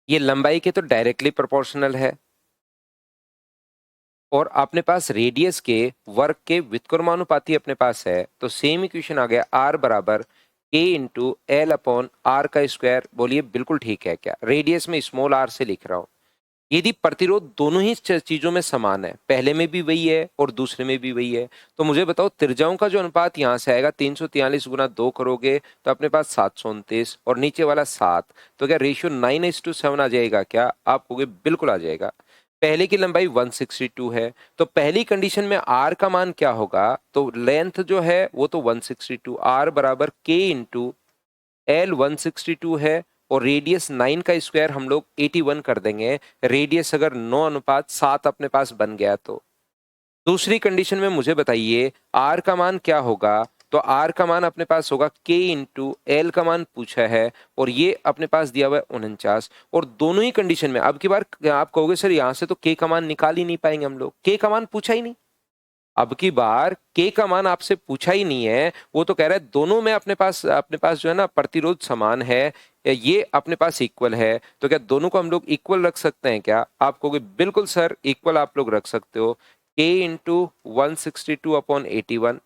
ये लंबाई के तो डायरेक्टली प्रोपोर्शनल है, और अपने पास रेडियस के वर्ग के व्युत्क्रमानुपाती अपने पास है। तो सेम इक्वेशन आ गया, आर बराबर K into L upon R का स्क्वायर, बोलिए बिल्कुल ठीक है क्या? रेडियस में स्मॉल आर से लिख रहा हूं। यदि प्रतिरोध दोनों ही चीजों में समान है, पहले में भी वही है और दूसरे में भी वही है, तो मुझे बताओ त्रिज्याओं का जो अनुपात यहां से आएगा 343 गुना 2 करोगे तो अपने पास 729 और नीचे वाला 7, तो क्या रेशियो 9:7 आ जाएगा क्या? आप कहोगे बिल्कुल आ जाएगा। पहले की लंबाई 162 है, तो पहली कंडीशन में आर का मान क्या होगा? तो लेंथ जो है वो तो 162, आर बराबर के इंटू एल 162 है और रेडियस 9 का स्क्वायर हम लोग 81 कर देंगे। रेडियस अगर 9:7 अपने पास बन गया तो दूसरी कंडीशन में मुझे बताइए आर का मान क्या होगा? तो आर का मान अपने पास होगा के इंटू एल का मान पूछा है और ये अपने पास दिया हुआ है 49। और दोनों ही कंडीशन में अब की बार आप कहोगे सर यहां से तो के का मान निकाल ही नहीं पाएंगे हम लोग, के का मान पूछा ही नहीं। अब की बार के का मान आपसे पूछा ही नहीं है, वो तो कह रहा है दोनों में अपने पास जो है ना प्रतिरोध समान है, ये अपने पास इक्वल है, तो क्या दोनों को हम लोग इक्वल रख सकते हैं क्या? आप कहोगे बिल्कुल सर इक्वल आप लोग रख सकते हो। के इंटू 162/81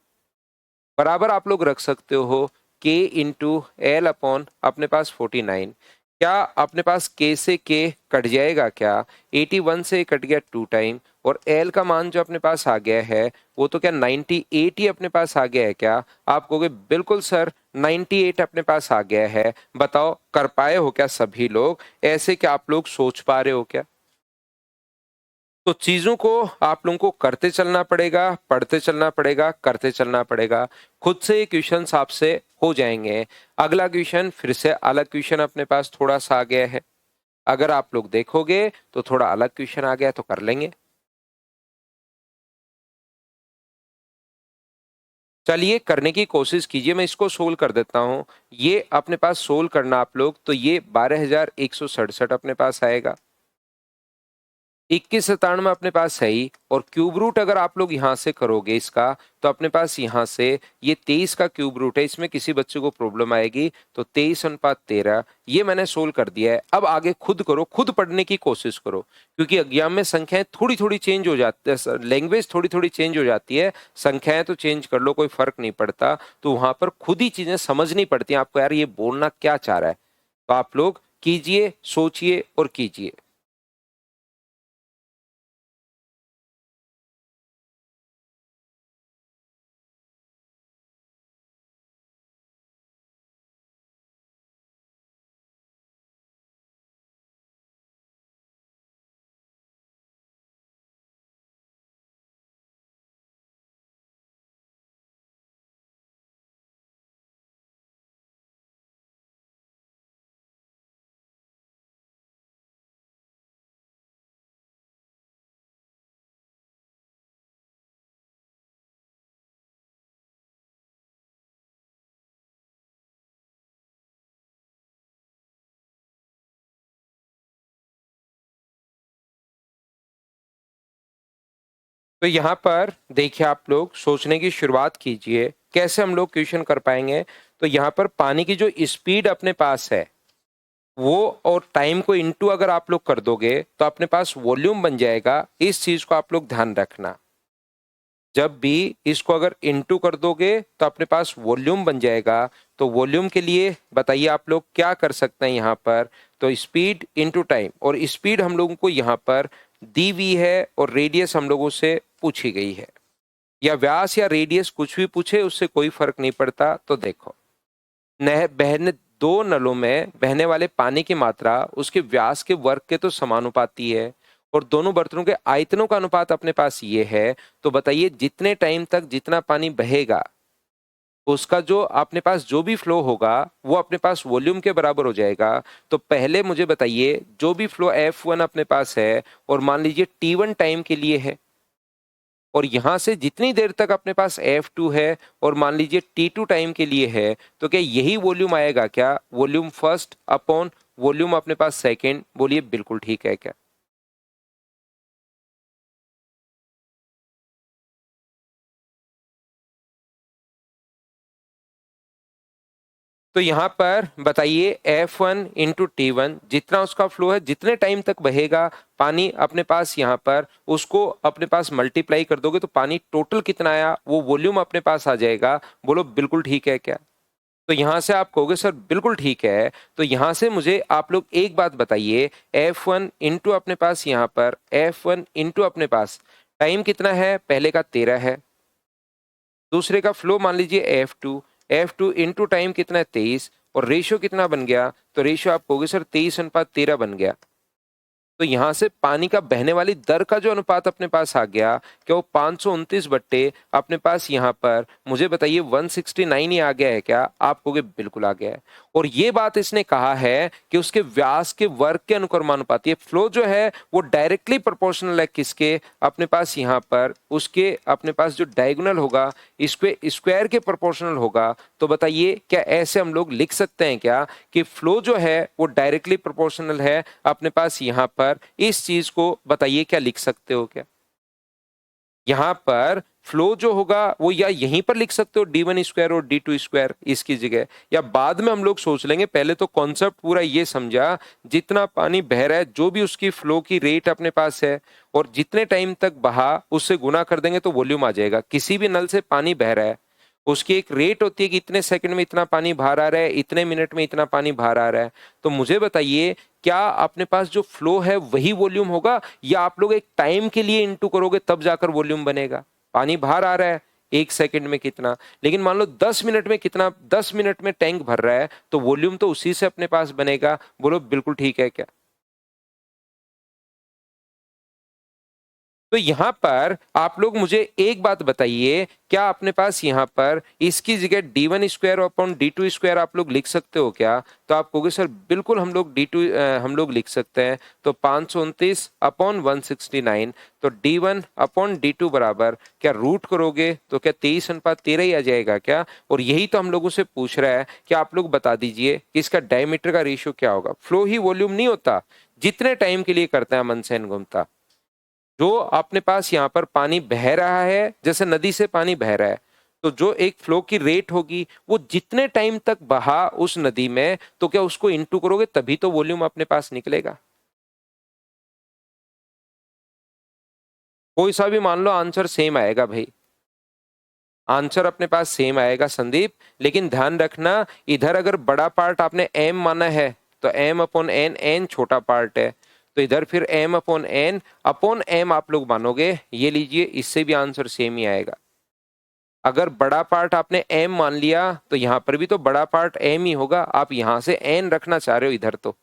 बराबर आप लोग रख सकते हो के इंटू एल अपॉन अपने पास 49। क्या अपने पास के से के कट जाएगा क्या? 81 से कट गया 2 टाइम और एल का मान जो अपने पास आ गया है वो तो क्या 98 ही अपने पास आ गया है क्या? आप कहोगे बिल्कुल सर 98 अपने पास आ गया है। बताओ कर पाए हो क्या सभी लोग? ऐसे क्या आप लोग सोच पा रहे हो क्या? तो चीजों को आप लोगों को करते चलना पड़ेगा, पढ़ते चलना पड़ेगा, करते चलना पड़ेगा। खुद से ये क्वेश्चंस आपसे हो जाएंगे। अगला क्वेश्चन फिर से अलग क्वेश्चन अपने पास थोड़ा सा आ गया है। अगर आप लोग देखोगे तो थोड़ा अलग क्वेश्चन आ गया तो कर लेंगे। चलिए करने की कोशिश कीजिए, मैं इसको सोल्व कर देता हूं। ये अपने पास सोल्व करना आप लोग तो ये 12,167 अपने पास आएगा। 2197 अपने पास है ही और क्यूब रूट अगर आप लोग यहां से करोगे इसका तो अपने पास यहां से ये 23 का क्यूब रूट है। इसमें किसी बच्चे को प्रॉब्लम आएगी तो 23:13 ये मैंने सोल्व कर दिया है। अब आगे खुद करो, खुद पढ़ने की कोशिश करो, क्योंकि एग्जाम में संख्याएं थोड़ी थोड़ी चेंज हो जाती है, लैंग्वेज थोड़ी थोड़ी चेंज हो जाती है। संख्याएं तो चेंज कर लो कोई फर्क नहीं पड़ता, तो वहां पर खुद ही चीजें समझनी पड़ती हैं आपको, यार ये बोलना क्या चाह रहा है। तो आप लोग कीजिए, सोचिए और कीजिए। तो यहाँ पर देखिए आप लोग सोचने की शुरुआत कीजिए कैसे हम लोग क्वेश्चन कर पाएंगे। तो यहाँ पर पानी की जो स्पीड अपने पास है वो और टाइम को इनटू अगर आप लोग कर दोगे तो अपने पास वॉल्यूम बन जाएगा। इस चीज को आप लोग ध्यान रखना, जब भी इसको अगर इनटू कर दोगे तो अपने पास वॉल्यूम बन जाएगा। तो वॉल्यूम के लिए बताइए आप लोग क्या कर सकते हैं यहाँ पर? तो स्पीड इनटू टाइम, और स्पीड हम लोगों को यहाँ पर दी हुई है और रेडियस हम लोगों से पूछी गई है, या व्यास या रेडियस कुछ भी पूछे उससे कोई फर्क नहीं पड़ता। तो देखो नहर बहने दो नलों में बहने वाले पानी की मात्रा उसके व्यास के वर्ग के तो समानुपाती है और दोनों बर्तनों के आयतनों का अनुपात अपने पास ये है। तो बताइए जितने टाइम तक जितना पानी बहेगा उसका जो अपने पास जो भी फ्लो होगा वो अपने पास वॉल्यूम के बराबर हो जाएगा। तो पहले मुझे बताइए जो भी फ्लो F1 अपने पास है और मान लीजिए T1 टाइम के लिए है, और यहां से जितनी देर तक अपने पास F2 है और मान लीजिए T2 टाइम के लिए है, तो क्या यही वॉल्यूम आएगा क्या? वॉल्यूम फर्स्ट अपॉन वॉल्यूम अपने पास सेकंड, बोलिए बिल्कुल ठीक है क्या? तो यहां पर बताइए F1 इंटू T1 जितना उसका फ्लो है जितने टाइम तक बहेगा पानी अपने पास यहाँ पर उसको अपने पास मल्टीप्लाई कर दोगे तो पानी टोटल कितना आया वो वॉल्यूम अपने पास आ जाएगा। बोलो बिल्कुल ठीक है क्या? तो यहां से आप कहोगे सर बिल्कुल ठीक है। तो यहां से मुझे आप लोग एक बात बताइए, F1 इंटू अपने पास यहां पर F1 इंटू अपने पास टाइम कितना है, पहले का 13 है, दूसरे का फ्लो मान लीजिए F2 इंटू टाइम कितना है 23, और रेशियो कितना बन गया, तो रेशियो आप कहोगे सर 23:13 बन गया। तो यहां से पानी का बहने वाली दर का जो अनुपात अपने पास आ गया, क्या वो 529 बट्टे अपने पास यहां पर मुझे बताइए 169 ही आ गया है क्या? आप कहोगे बिल्कुल आ गया है। और ये बात इसने कहा है कि उसके व्यास के वर्ग के अनुक्रमानुपाती, फ्लो जो है वो डायरेक्टली प्रोपोर्शनल है किसके, अपने पास यहां पर उसके अपने पास जो डायगोनल होगा इसके स्क्वायर के प्रोपोर्शनल होगा। तो बताइए क्या ऐसे हम लोग लिख सकते हैं क्या कि फ्लो जो है वो डायरेक्टली प्रोपोर्शनल है अपने पास यहां पर, इस चीज को बताइए क्या लिख सकते हो क्या? यहां पर फ्लो जो होगा वो या यहीं पर लिख सकते हो d1 स्क्वायर और d2 स्क्वायर इसकी जगह, या बाद में हम लोग सोच लेंगे, पहले तो कॉन्सेप्ट पूरा ये समझा, जितना पानी बह रहा है जो भी उसकी फ्लो की रेट अपने पास है और जितने टाइम तक बहा उससे गुना कर देंगे तो वॉल्यूम आ जाएगा। किसी भी नल से पानी बह रहा है उसकी एक रेट होती है कि इतने सेकंड में इतना पानी बाहर आ रहा है, इतने मिनट में इतना पानी बाहर आ रहा है। तो मुझे बताइए क्या अपने पास जो फ्लो है वही वॉल्यूम होगा, या आप लोग एक टाइम के लिए इंटू करोगे तब जाकर वॉल्यूम बनेगा? पानी बाहर आ रहा है 1 सेकंड में कितना, लेकिन मान लो 10 मिनट में कितना, 10 मिनट में टैंक भर रहा है, तो वॉल्यूम तो उसी से अपने पास बनेगा। बोलो बिल्कुल ठीक है क्या? तो यहां पर आप लोग मुझे एक बात बताइए, क्या अपने पास यहां पर इसकी जगह d1 square upon d2 square आप लोग लिख सकते हो क्या? तो आप कहोगे सर बिल्कुल हम लोग d2 हम लोग लिख सकते हैं। तो 529 अपॉन 169, तो d1 अपॉन d2 बराबर क्या रूट करोगे तो क्या 23:13 ही आ जाएगा क्या? और यही तो हम लोगों से पूछ रहा है कि आप लोग बता दीजिए कि इसका डायमीटर का रेशियो क्या होगा। फ्लो ही वॉल्यूम नहीं होता, जितने टाइम के लिए करता है मन से घूमता, जो अपने पास यहाँ पर पानी बह रहा है, जैसे नदी से पानी बह रहा है, तो जो एक फ्लो की रेट होगी वो जितने टाइम तक बहा उस नदी में, तो क्या उसको इंटू करोगे तभी तो वॉल्यूम अपने पास निकलेगा। कोई सा भी मान लो आंसर सेम आएगा भाई, आंसर अपने पास सेम आएगा संदीप। लेकिन ध्यान रखना, इधर अगर बड़ा पार्ट आपने एम माना है तो एम अपॉन एन, एन छोटा पार्ट है, तो इधर फिर एम अपॉन एम आप लोग मानोगे, ये लीजिए इससे भी आंसर सेम ही आएगा। अगर बड़ा पार्ट आपने m मान लिया तो यहां पर भी तो बड़ा पार्ट m ही होगा, आप यहां से n रखना चाह रहे हो इधर, तो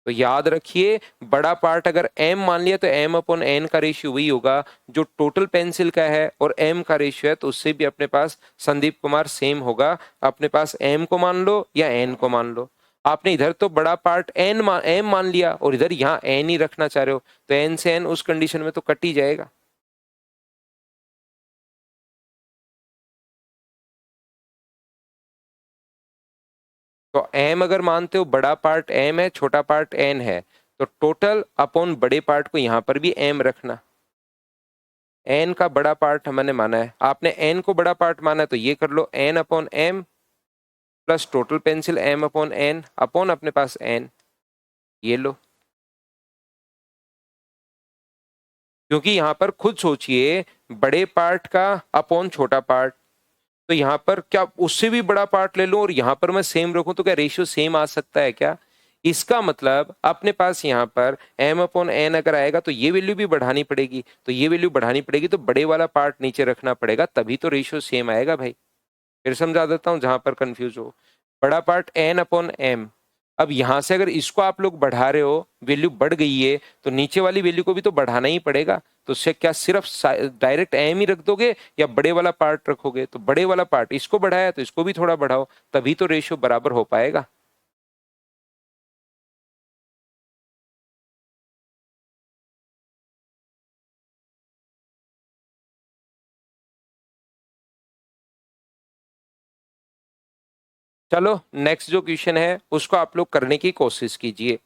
याद रखिए बड़ा पार्ट अगर m मान लिया तो m अपॉन n का रेशियो वही होगा जो टोटल पेंसिल का है, और m का रेशियो है तो उससे भी अपने पास संदीप कुमार सेम होगा। अपने पास m को मान लो या n को मान लो, आपने इधर तो बड़ा पार्ट m मान लिया और इधर यहाँ n ही रखना चाह रहे हो, तो n से n उस कंडीशन में तो कट ही जाएगा। तो m अगर मानते हो बड़ा पार्ट m है, छोटा पार्ट n है, तो टोटल अपॉन बड़े पार्ट को यहां पर भी m रखना। n का बड़ा पार्ट हमने माना है, आपने n को बड़ा पार्ट माना है तो ये कर लो n upon m plus total pencil m upon n upon अपने पास n, ये लो। क्योंकि यहां पर खुद सोचिए बड़े पार्ट का अपॉन छोटा पार्ट, तो यहां पर क्या उससे भी बड़ा पार्ट ले लो और यहां पर मैं सेम रखूं तो क्या रेशियो सेम आ सकता है क्या? इसका मतलब अपने पास यहां पर m अपॉन n अगर आएगा तो ये वैल्यू भी बढ़ानी पड़ेगी, तो ये वैल्यू बढ़ानी पड़ेगी तो बड़े वाला पार्ट नीचे रखना पड़ेगा, तभी तो रेशियो सेम आएगा भाई। फिर समझा देता हूं जहां पर कंफ्यूज हो, बड़ा पार्ट n अपॉन m, अब यहां से अगर इसको आप लोग बढ़ा रहे हो, वैल्यू बढ़ गई है, तो नीचे वाली वैल्यू को भी तो बढ़ाना ही पड़ेगा। तो उससे क्या सिर्फ डायरेक्ट m ही रख दोगे या बड़े वाला पार्ट रखोगे? तो बड़े वाला पार्ट इसको बढ़ाया तो इसको भी थोड़ा बढ़ाओ, तभी तो रेशियो बराबर हो पाएगा। चलो नेक्स्ट जो क्वेश्चन है उसको आप लोग करने की कोशिश कीजिए।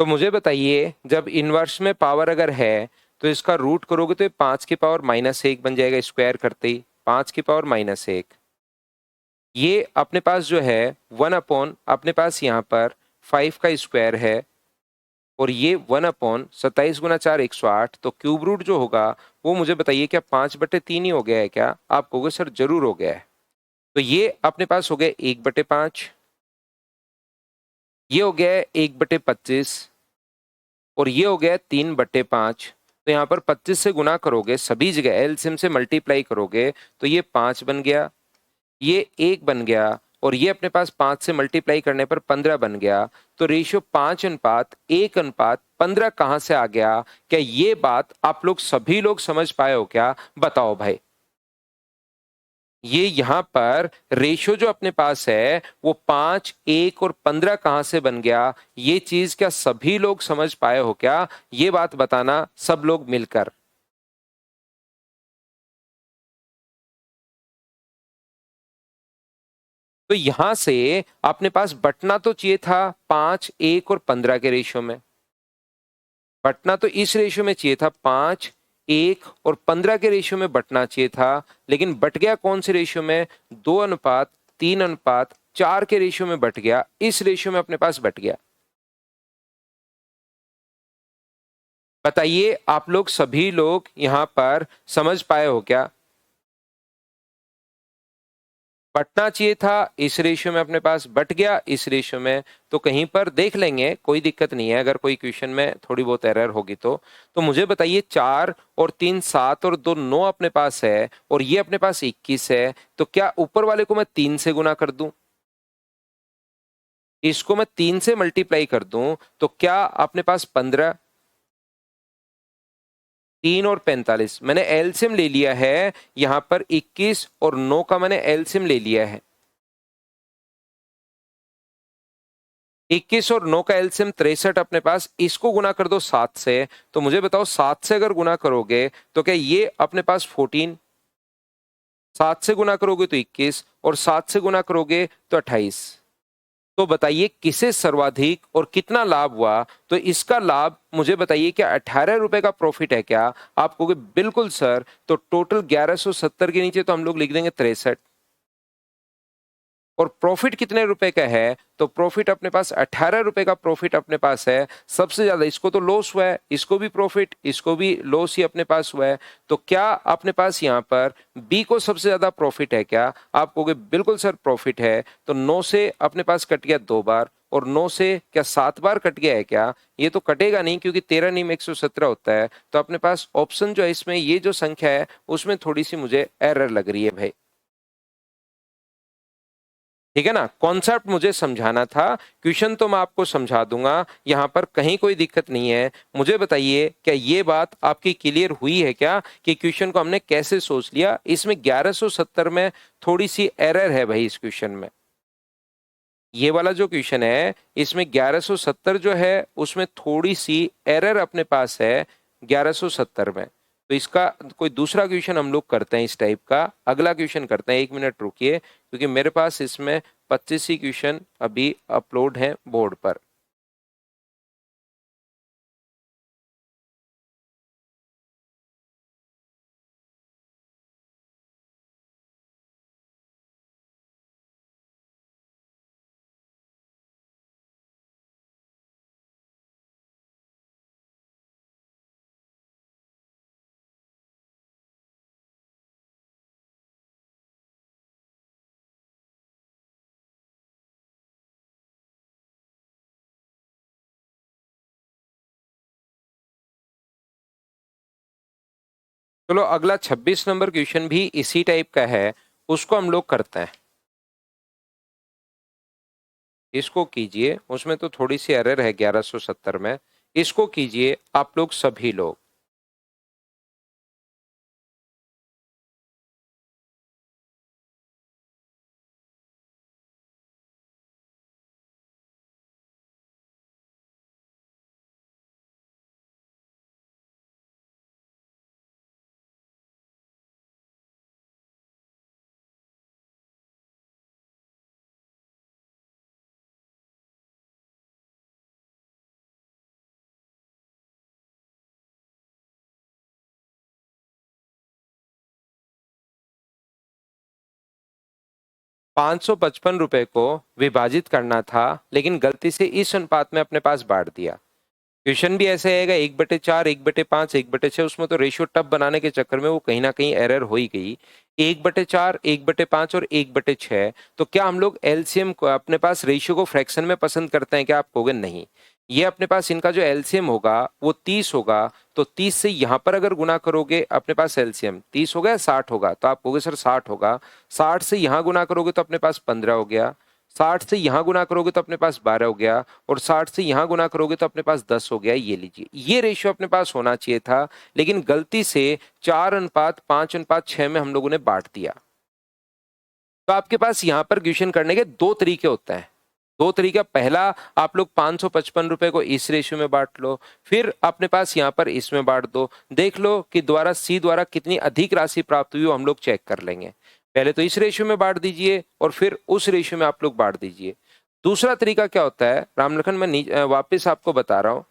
तो मुझे बताइए, जब इनवर्स में पावर अगर है तो इसका रूट करोगे तो 5⁻⁻1 बन जाएगा, स्क्वायर करते ही 5⁻⁻1। ये अपने पास जो है 1 अपने पास यहाँ पर 5 का स्क्वायर है, और ये 1/27 × 4 108। तो क्यूब रूट जो होगा वो मुझे बताइए, क्या 5/3 ही हो गया है क्या? आप कहोगे सर जरूर हो गया है। तो ये अपने पास हो गया 1/5, ये हो गया है 1/25, और ये हो गया 3/5। तो यहाँ पर 25 से गुना करोगे, सभी जगह एलसीएम से मल्टीप्लाई करोगे, तो ये 5 बन गया, ये 1 बन गया, और ये अपने पास 5 से मल्टीप्लाई करने पर 15 बन गया। तो रेशियो 5:1:15 कहां से आ गया? क्या ये बात आप लोग सभी लोग समझ पाए हो क्या? बताओ भाई। ये यहां पर रेशियो जो अपने पास है वो 5, 1 और 15 कहां से बन गया? ये चीज क्या सभी लोग समझ पाए हो क्या? ये बात बताना सब लोग मिलकर। तो यहां से अपने पास बटना तो चाहिए था 5, 1 और 15 के रेशियो में। बटना तो इस रेशियो में चाहिए था, 5, 1 और 15 के रेशियो में बटना चाहिए था, लेकिन बट गया कौन से रेशियो में? 2:3:4 के रेशियो में बट गया। इस रेशियो में अपने पास बट गया। बताइए आप लोग सभी लोग यहां पर समझ पाए हो क्या? बटना चाहिए था इस रेशियो में, अपने पास बट गया इस रेशियो में। तो कहीं पर देख लेंगे, कोई दिक्कत नहीं है, अगर कोई क्वेश्चन में थोड़ी बहुत एरर होगी तो मुझे बताइए, 4 और 3 7 और 2 9 अपने पास है, और ये अपने पास 21 है। तो क्या ऊपर वाले को मैं 3 से गुना कर दूं, इसको मैं 3 से मल्टीप्लाई कर दूं, तो क्या अपने पास 15, 3 और 45 मैंने एलसीएम ले लिया है। यहां पर 21 और 9 का मैंने एलसीएम ले लिया है। 21 और 9 का एलसीएम 63 अपने पास, इसको गुना कर दो 7 से। तो मुझे बताओ, 7 से अगर गुना करोगे तो क्या ये अपने पास 14, 7 से गुना करोगे तो 21, और 7 से गुना करोगे तो 28। तो बताइए किसे सर्वाधिक और कितना लाभ हुआ? तो इसका लाभ मुझे बताइए, क्या 18 रुपए का प्रॉफिट है क्या? आप कहोगे बिल्कुल सर। तो टोटल 1170 के नीचे तो हम लोग लिख देंगे 63, और प्रॉफिट कितने रुपए का है? तो प्रॉफिट अपने पास 18 रुपए का प्रॉफिट अपने पास है। सबसे ज्यादा इसको तो लॉस हुआ है, इसको भी प्रॉफिट, इसको भी लॉस ही अपने पास हुआ है। तो क्या अपने पास यहाँ पर बी को सबसे ज्यादा प्रॉफिट है क्या? आप कहोगे बिल्कुल सर प्रॉफिट है। तो 9 से अपने पास कट गया 2 बार, और 9 से क्या 7 बार कट गया है क्या? ये तो कटेगा नहीं, क्योंकि 13 नीम 117 होता है। तो अपने पास ऑप्शन जो है इसमें, ये जो संख्या है उसमें थोड़ी सी मुझे एरर लग रही है भाई। ठीक है ना, कॉन्सेप्ट मुझे समझाना था, क्वेश्चन तो मैं आपको समझा दूंगा, यहां पर कहीं कोई दिक्कत नहीं है। मुझे बताइए, क्या ये बात आपकी क्लियर हुई है क्या कि क्वेश्चन को हमने कैसे सोच लिया? इसमें 1170 में थोड़ी सी एरर है भाई, इस क्वेश्चन में। ये वाला जो क्वेश्चन है इसमें 1170 जो है उसमें थोड़ी सी एरर अपने पास है 1170 में। तो इसका कोई दूसरा क्वेश्चन हम लोग करते हैं इस टाइप का, अगला क्वेश्चन करते हैं। 1 मिनट रुकिए, क्योंकि मेरे पास इसमें 25 ही क्वेश्चन अभी अपलोड हैं बोर्ड पर। चलो अगला 26 नंबर क्वेश्चन भी इसी टाइप का है, उसको हम लोग करते हैं। इसको कीजिए, उसमें तो थोड़ी सी एरर है 1170 में। इसको कीजिए आप लोग सभी लोग। 555 रुपए को विभाजित करना था, लेकिन गलती से इस अनुपात में अपने पास बांट दिया। क्वेश्चन भी ऐसे आएगा 1/4, 1/5, 1/6, उसमें तो रेशियो टफ बनाने के चक्कर में वो कहीं ना कहीं एरर हो ही गई। 1/4, 1/5 और 1/6, तो क्या हम लोग एलसीएम को अपने पास रेशियो को फ्रैक्शन में पसंद करते हैं क्या? आप कहोगे नहीं। ये अपने पास इनका जो एलसीएम होगा वो 30 होगा, तो 30 से यहां पर अगर गुना करोगे अपने पास एलसीएम 30 होगा या 60 होगा, तो आप कहोगे सर 60 होगा। 60 से यहां गुना करोगे तो अपने पास 15 हो गया, 60 से यहां गुना करोगे तो अपने पास 12 हो गया, और 60 से यहां गुना करोगे तो अपने पास 10 हो गया। ये लीजिए, ये रेशियो अपने पास होना चाहिए था, लेकिन गलती से 4:5:6 में हम लोगों ने बांट दिया। तो आपके पास यहां पर क्वेश्चन करने के दो तरीके होते हैं। दो तरीका, पहला आप लोग 555 रुपए को इस रेशियो में बांट लो, फिर अपने पास यहां पर इसमें बांट दो, देख लो कि द्वारा सी द्वारा कितनी अधिक राशि प्राप्त हुई, हम लोग चेक कर लेंगे। पहले तो इस रेशियो में बांट दीजिए और फिर उस रेशियो में आप लोग बांट दीजिए। दूसरा तरीका क्या होता है रामलखन, मैं वापस आपको बता रहा हूं,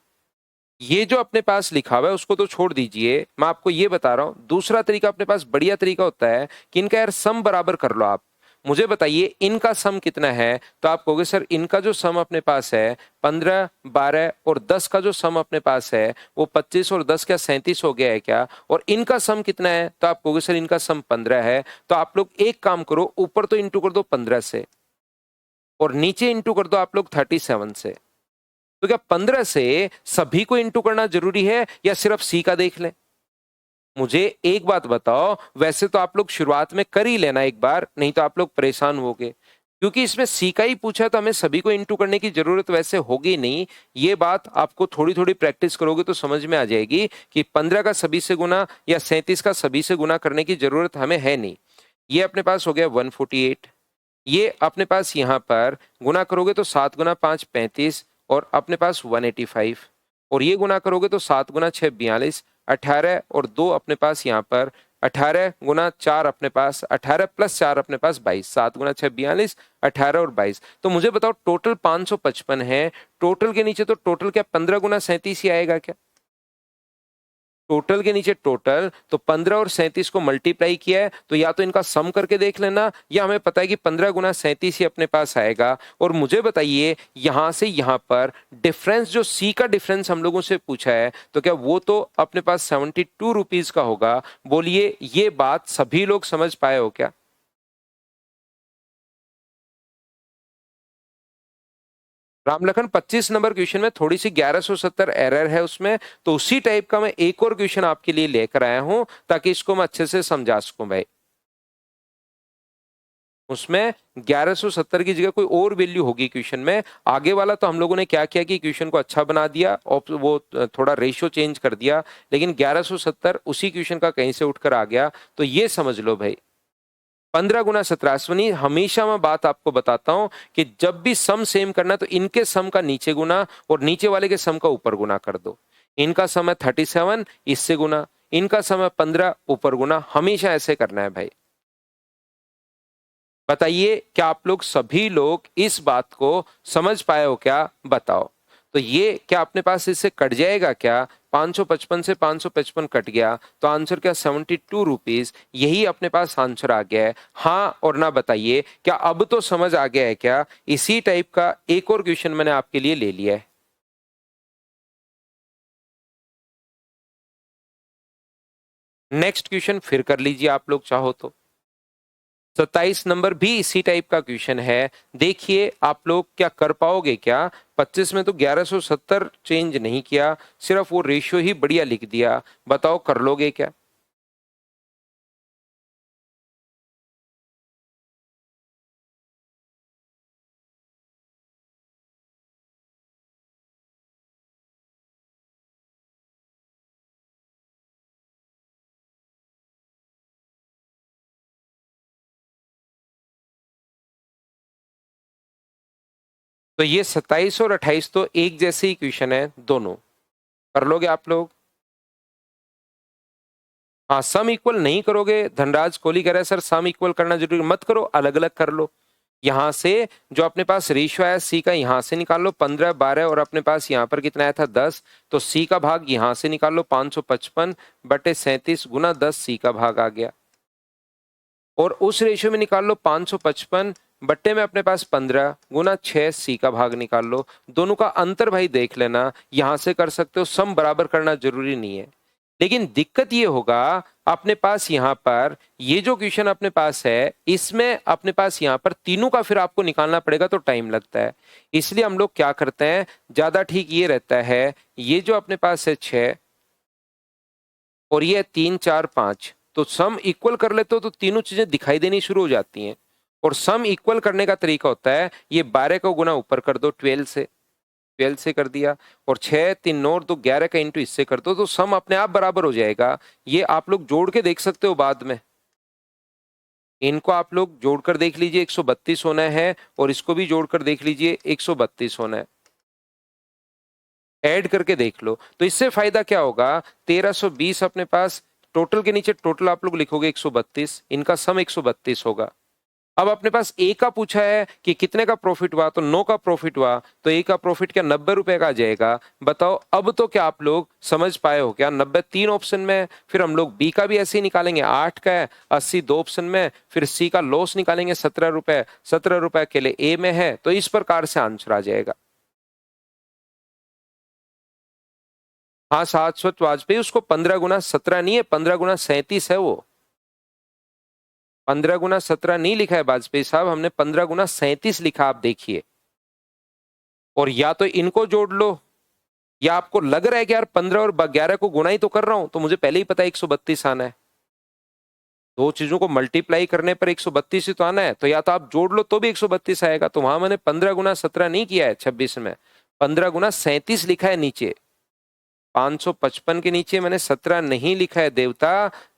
ये जो अपने पास लिखा हुआ है उसको तो छोड़ दीजिए, मैं आपको ये बता रहा हूं दूसरा तरीका अपने पास बढ़िया तरीका होता है कि इनका यार सम बराबर कर लो। आप मुझे बताइए इनका सम कितना है, तो आप कहोगे सर इनका जो सम अपने पास है 15, 12 और 10 का जो सम अपने पास है वो 25 और 10 क्या 37 हो गया है क्या, और इनका सम कितना है, तो आप कहोगे सर इनका सम 15 है। तो आप लोग एक काम करो, ऊपर तो इंटू कर दो 15 से और नीचे इंटू कर दो आप लोग 37 से। तो क्या 15 से सभी को इंटू करना जरूरी है या सिर्फ सी का देख लें? मुझे एक बात बताओ, वैसे तो आप लोग शुरुआत में कर ही लेना एक बार, नहीं तो आप लोग परेशान होगे, क्योंकि इसमें सी का ही पूछा है तो हमें सभी को इंटू करने की जरूरत वैसे होगी नहीं। ये बात आपको थोड़ी थोड़ी प्रैक्टिस करोगे तो समझ में आ जाएगी कि 15 का सभी से गुना या 37 का सभी से गुना करने की जरूरत हमें है नहीं। ये अपने पास हो गया 148, ये अपने पास यहां पर गुना करोगे तो 7 × 5 35 और अपने पास 185, और ये गुना करोगे तो 7 × 6 42, 18 और 2 अपने पास यहाँ पर 18 × 4 अपने पास 18 + 4 अपने पास 22, 7 × 6 42, 18 और 22। तो मुझे बताओ टोटल 555 है, टोटल के नीचे तो टोटल क्या 15 × 37 ही आएगा क्या? टोटल के नीचे टोटल, तो 15 और 37 को मल्टीप्लाई किया है, तो या तो इनका सम करके देख लेना, या हमें पता है कि 15 × 37 ही अपने पास आएगा। और मुझे बताइए यहां से यहां पर डिफरेंस, जो सी का डिफरेंस हम लोगों से पूछा है, तो क्या वो तो अपने पास 72 रुपीज का होगा? बोलिए ये बात सभी लोग समझ पाए हो क्या? रामलखन 25 नंबर क्वेश्चन में थोड़ी सी 1170 एरर है उसमें, तो उसी टाइप का मैं एक और क्वेश्चन आपके लिए लेकर आया हूं ताकि इसको मैं अच्छे से समझा सकूं भाई। उसमें 1170 की जगह कोई और वैल्यू होगी क्वेश्चन में। आगे वाला तो हम लोगों ने क्या किया कि क्वेश्चन को अच्छा बना दिया और वो थोड़ा रेशियो चेंज कर दिया, लेकिन 1170 उसी क्वेश्चन का कहीं से उठकर आ गया। तो ये समझ लो भाई 15 × 17 अश्वनी, हमेशा मैं बात आपको बताता हूं कि जब भी सम सेम करना है तो इनके सम का नीचे गुना और नीचे वाले के सम का ऊपर गुना कर दो। इनका सम है 37, इससे गुना, इनका सम है 15, ऊपर गुना, हमेशा ऐसे करना है भाई। बताइए क्या आप लोग सभी लोग इस बात को समझ पाए हो क्या? बताओ। तो ये क्या अपने पास इससे कट जाएगा क्या? 555 से 555 कट गया, तो आंसर क्या 72 रुपीज, यही अपने पास आंसर आ गया है। हाँ और ना बताइए, क्या अब तो समझ आ गया है क्या? इसी टाइप का एक और क्वेश्चन मैंने आपके लिए ले लिया है। नेक्स्ट क्वेश्चन फिर कर लीजिए आप लोग चाहो तो। 27 नंबर भी इसी टाइप का क्वेश्चन है। देखिए आप लोग क्या कर पाओगे क्या? 25 में तो 1170 चेंज नहीं किया, सिर्फ वो रेशियो ही बढ़िया लिख दिया। बताओ कर लोगे क्या? तो ये 27 और 28 तो एक जैसे ही क्वेश्चन है दोनों। कर लोगे आप लोग? हाँ, सम इक्वल नहीं करोगे, धनराज कोहली कह रहा है सर सम इक्वल करना जरूरी, मत करो, अलग अलग कर लो। यहां से जो अपने पास रेशियो आया सी का यहां से निकाल लो 15, 12 और अपने पास यहां पर कितना आया था 10, तो सी का भाग यहां से निकाल लो 555/37 गुना 10, सी का भाग आ गया। और उस रेशियो में निकाल लो 555 बट्टे में अपने पास 15 गुना 6 सी का भाग निकाल लो। दोनों का अंतर भाई देख लेना, यहां से कर सकते हो, सम बराबर करना जरूरी नहीं है। लेकिन दिक्कत ये होगा अपने पास यहाँ पर ये जो क्वेश्चन अपने पास है इसमें अपने पास यहाँ पर तीनों का फिर आपको निकालना पड़ेगा तो टाइम लगता है। इसलिए हम लोग क्या करते हैं, ज्यादा ठीक ये रहता है, ये जो अपने पास है 6 और ये 3 4 5, तो सम इक्वल कर लेते हो तो तीनों चीजें दिखाई देनी शुरू हो जाती हैं। और सम इक्वल करने का तरीका होता है ये 12 को गुना ऊपर कर दो 12 से कर दिया, और 6 3 9 और 2 11 का इंटू इससे कर दो तो सम अपने आप बराबर हो जाएगा। ये आप लोग जोड़ के देख सकते हो बाद में, इनको आप लोग जोड़कर देख लीजिए 132 होना है, और इसको भी जोड़कर देख लीजिए 132 होना है, ऐड करके देख लो। तो इससे फायदा क्या होगा, 1320 अपने पास, टोटल के नीचे टोटल आप लोग लिखोगे 132, इनका सम 132 होगा। अब अपने पास ए का पूछा है कि कितने का प्रॉफिट हुआ, तो 9 का प्रॉफिट हुआ, तो ए का प्रॉफिट क्या 90 रुपए का आ जाएगा। बताओ अब तो क्या आप लोग समझ पाए हो क्या, 90 तीन ऑप्शन में है, फिर हम लोग बी का भी ऐसे ही निकालेंगे, 8 का है, 80 दो ऑप्शन में, फिर सी का लॉस निकालेंगे 17 रुपए, 17 रुपए के लिए ए में है, तो इस प्रकार से आंसर आ जाएगा। हाँ, शाश्वत वाजपेयी, उसको 15 गुना 17 नहीं है, 15 गुना 37 है, वो 15 गुना 17 नहीं लिखा है वाजपेयी साहब, हमने 15 गुना 37 लिखा, आप देखिए। और या तो इनको जोड़ लो, या आपको लग रहा है कि यार 15 और 11 को गुना ही तो कर रहा हूं, तो मुझे पहले ही पता है 132 आना है, दो चीजों को मल्टीप्लाई करने पर 132 ही तो आना है, तो या तो आप जोड़ लो तो भी 132 आएगा। तो वहां मैंने 15 गुना 17 नहीं किया है 26 में, 15 गुना 37 लिखा है नीचे, 555 के नीचे मैंने 17 नहीं लिखा है देवता,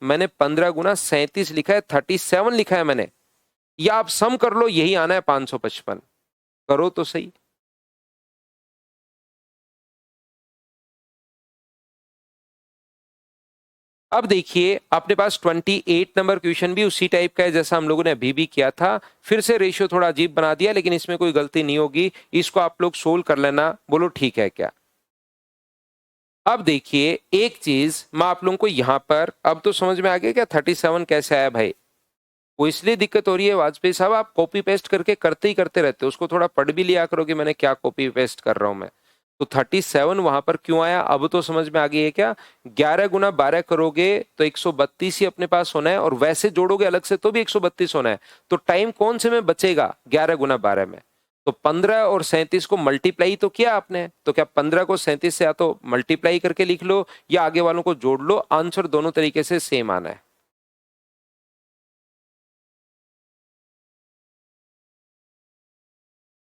मैंने 15 गुना 37 लिखा है, 37 लिखा है मैंने। या आप सम कर लो, यही आना है 555, करो तो सही। अब देखिए अपने पास 28 नंबर क्वेश्चन भी उसी टाइप का है जैसा हम लोगों ने अभी भी किया था, फिर से रेशियो थोड़ा अजीब बना दिया, लेकिन इसमें कोई गलती नहीं होगी, इसको आप लोग सोल्व कर लेना, बोलो ठीक है क्या। अब देखिए एक चीज मैं आप लोगों को यहां पर, अब तो समझ में आ गया क्या 37 कैसे आया भाई। वो इसलिए दिक्कत हो रही है वाजपेयी साहब, आप कॉपी पेस्ट करके करते ही करते रहते हो, उसको थोड़ा पढ़ भी लिया करो कि मैंने क्या कॉपी पेस्ट कर रहा हूं मैं। तो 37 वहां पर क्यों आया, अब तो समझ में आ गई है क्या। 11 गुना 12 करोगे तो 132 ही अपने पास होना है, और वैसे जोड़ोगे अलग से तो भी 132 होना है। तो टाइम कौन से में बचेगा, 11 गुना 12 में। तो 15 और 37 को मल्टीप्लाई तो किया आपने, तो क्या 15 को 37 से या तो मल्टीप्लाई करके लिख लो या आगे वालों को जोड़ लो, आंसर दोनों तरीके से सेम आना है।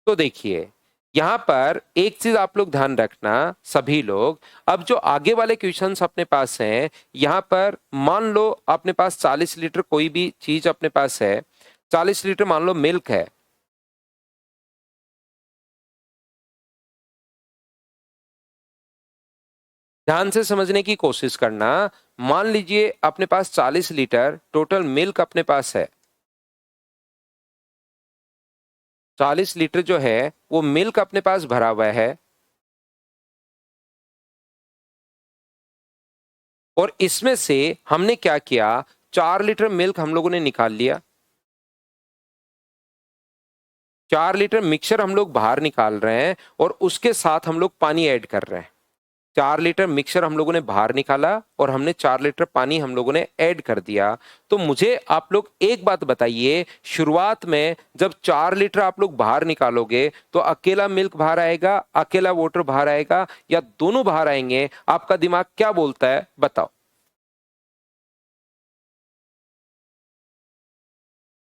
तो देखिए यहां पर एक चीज आप लोग ध्यान रखना सभी लोग, अब जो आगे वाले क्वेश्चंस अपने पास हैं, यहां पर मान लो अपने पास 40 लीटर कोई भी चीज अपने पास है, 40 लीटर मान लो मिल्क है। ध्यान से समझने की कोशिश करना, मान लीजिए अपने पास 40 लीटर टोटल मिल्क अपने पास है, 40 लीटर जो है वो मिल्क अपने पास भरा हुआ है, और इसमें से हमने क्या किया, 4 लीटर मिल्क हम लोगों ने निकाल लिया, 4 लीटर मिक्सचर हम लोग बाहर निकाल रहे हैं, और उसके साथ हम लोग पानी ऐड कर रहे हैं। 4 लीटर मिक्सचर हम लोगों ने बाहर निकाला और हमने 4 लीटर पानी हम लोगों ने ऐड कर दिया। तो मुझे आप लोग एक बात बताइए, शुरुआत में जब 4 लीटर आप लोग बाहर निकालोगे तो अकेला मिल्क बाहर आएगा, अकेला वाटर बाहर आएगा, या दोनों बाहर आएंगे, आपका दिमाग क्या बोलता है बताओ।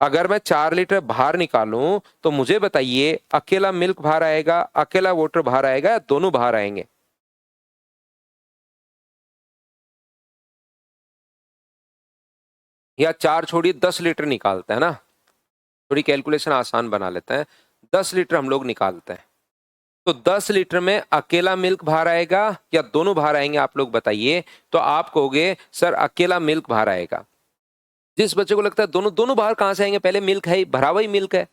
अगर मैं 4 लीटर बाहर निकालूं तो मुझे बताइए अकेला मिल्क बाहर आएगा, अकेला वाटर बाहर आएगा, या दोनों बाहर आएंगे। या चार छोड़िए 10 लीटर निकालते हैं ना, थोड़ी कैलकुलेशन आसान बना लेते हैं, 10 लीटर हम लोग निकालते हैं, तो 10 लीटर में अकेला मिल्क बाहर आएगा या दोनों बाहर आएंगे, आप लोग बताइए। तो आप कहोगे सर अकेला मिल्क बाहर आएगा। जिस बच्चे को लगता है दोनों दोनों बाहर कहां से आएंगे, पहले मिल्क है, भरा हुआ ही मिल्क है,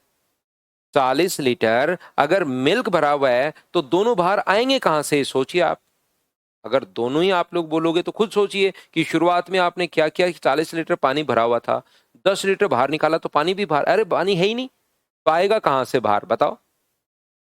40 लीटर अगर मिल्क भरा हुआ है तो दोनों बाहर आएंगे कहां से, सोचिए आप। अगर दोनों ही आप लोग बोलोगे तो खुद सोचिए कि शुरुआत में आपने क्या किया कि 40 लीटर पानी भरा हुआ था, 10 लीटर बाहर निकाला तो पानी भी बाहर, अरे पानी है ही नहीं, तो आएगा कहां से बाहर बताओ।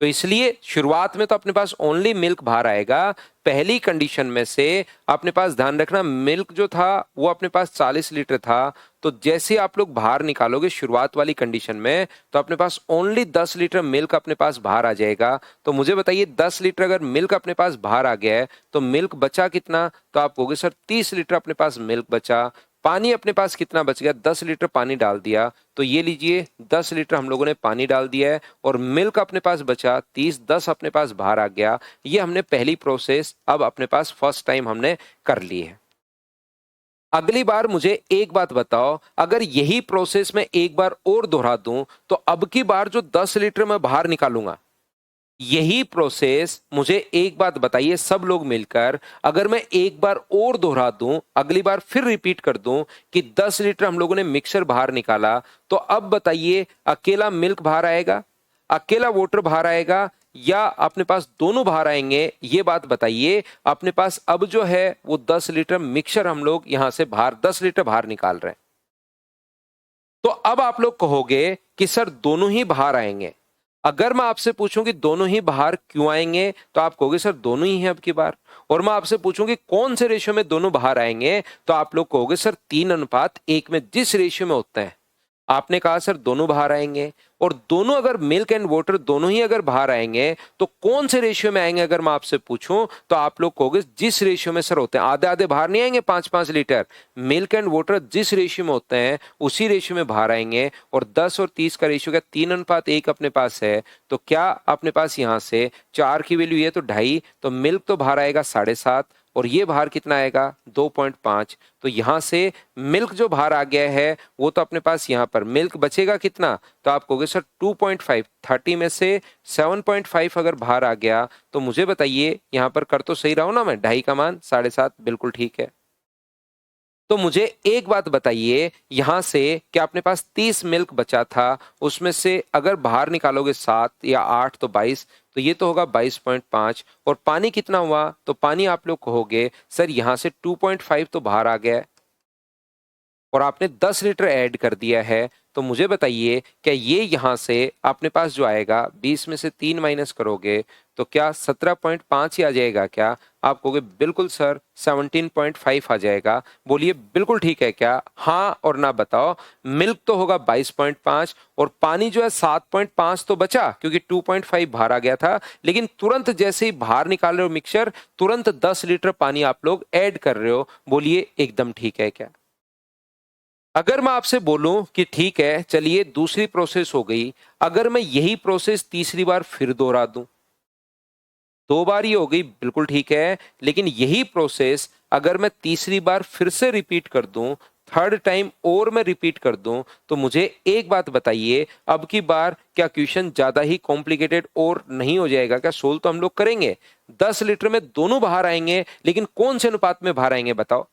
तो इसलिए शुरुआत में तो अपने पास ओनली मिल्क बाहर आएगा। पहली कंडीशन में से अपने पास ध्यान रखना, मिल्क जो था वो अपने पास 40 लीटर था। तो जैसे आप लोग बाहर निकालोगे शुरुआत वाली कंडीशन में, तो अपने पास ओनली 10 लीटर मिल्क अपने पास बाहर आ जाएगा। तो मुझे बताइए 10 लीटर अगर मिल्क अपने पास बाहर आ गया है तो मिल्क बचा कितना? तो आप कहोगे सर 30 लीटर अपने पास मिल्क बचा। पानी अपने पास कितना बच गया? 10 लीटर पानी डाल दिया। तो ये लीजिए 10 लीटर हम लोगों ने पानी डाल दिया है और मिल्क अपने पास बचा 30, 10 अपने पास बाहर आ गया। ये हमने पहली प्रोसेस अब अपने पास फर्स्ट टाइम हमने कर ली है। अगली बार मुझे एक बात बताओ, अगर यही प्रोसेस मैं एक बार और दोहरा दूं तो अब की बार जो 10 लीटर मैं बाहर निकालूंगा, यही प्रोसेस मुझे एक बात बताइए सब लोग मिलकर, अगर मैं एक बार और दोहरा दूं, अगली बार फिर रिपीट कर दूं कि 10 लीटर हम लोगों ने मिक्सर बाहर निकाला, तो अब बताइए अकेला मिल्क बाहर आएगा, अकेला वाटर बाहर आएगा, या अपने पास दोनों बाहर आएंगे? ये बात बताइए। अपने पास अब जो है वो 10 लीटर मिक्सर हम लोग यहां से बाहर 10 लीटर बाहर निकाल रहे हैं। तो अब आप लोग कहोगे कि सर दोनों ही बाहर आएंगे। अगर मैं आपसे पूछूं कि दोनों ही बाहर क्यों आएंगे, तो आप कहोगे सर दोनों ही हैं अब की बार। और मैं आपसे पूछूं कि कौन से रेशियो में दोनों बाहर आएंगे, तो आप लोग कहोगे सर 3:1 में जिस रेशियो में होते हैं। आपने कहा सर दोनों बाहर आएंगे, और दोनों अगर मिल्क एंड वाटर दोनों ही अगर बाहर आएंगे तो कौन से रेशियो में आएंगे? अगर मैं आपसे पूछूं तो आप लोग कहोगे जिस रेशियो में सर होते हैं, आधे आधे बाहर नहीं आएंगे, 5-5 लीटर मिल्क एंड वाटर जिस रेशियो में होते हैं उसी रेशियो में बाहर आएंगे। और 10 और 30 का रेशियो क्या 3:1 अपने पास है, तो क्या अपने पास यहां से 4 की वैल्यू ये तो 2.5, तो मिल्क तो बाहर आएगा 7.5 और ये बाहर कितना आएगा 2.5। तो यहां से मिल्क जो बाहर आ गया है वो तो अपने पास यहां पर मिल्क बचेगा कितना? तो आप कहोगे सर 2.5, 30 में से 7.5 अगर बाहर आ गया, तो मुझे बताइए यहां पर कर तो सही रहा हूं ना मैं? 2.5 का मान 7.5 बिल्कुल ठीक है। तो मुझे एक बात बताइए, यहां से क्या अपने पास 30 मिल्क बचा था, उसमें से अगर बाहर निकालोगे 7 या 8 तो 22, तो ये तो होगा 22.5। और पानी कितना हुआ? तो पानी आप लोग कहोगे सर यहां से 2.5 तो बाहर आ गया है और आपने 10 लीटर ऐड कर दिया है। तो मुझे बताइए क्या ये यहां से अपने पास जो आएगा 20 में से 3 माइनस करोगे तो क्या 17.5 ही आ जाएगा क्या? आप कहोगे बिल्कुल सर 17.5 आ जाएगा। बोलिए बिल्कुल ठीक है क्या? हाँ और ना बताओ। मिल्क तो होगा 22.5 और पानी जो है 7.5 तो बचा क्योंकि 2.5 बाहर आ गया था, लेकिन तुरंत जैसे ही बाहर निकाल रहे हो मिक्सचर, तुरंत 10 लीटर पानी आप लोग ऐड कर रहे हो। बोलिए एकदम ठीक है क्या? अगर मैं आपसे बोलूं कि ठीक है चलिए दूसरी प्रोसेस हो गई, अगर मैं यही प्रोसेस तीसरी बार फिर दोहरा दूं, 2 बार ही हो गई बिल्कुल ठीक है, लेकिन यही प्रोसेस अगर मैं तीसरी बार फिर से रिपीट कर दूं, थर्ड टाइम और मैं रिपीट कर दूं, तो मुझे एक बात बताइए अब की बार क्या क्वेश्चन ज्यादा ही कॉम्प्लिकेटेड और नहीं हो जाएगा क्या? सोल्व तो हम लोग करेंगे, 10 लीटर में दोनों बाहर आएंगे, लेकिन कौन से अनुपात में बाहर आएंगे बताओ?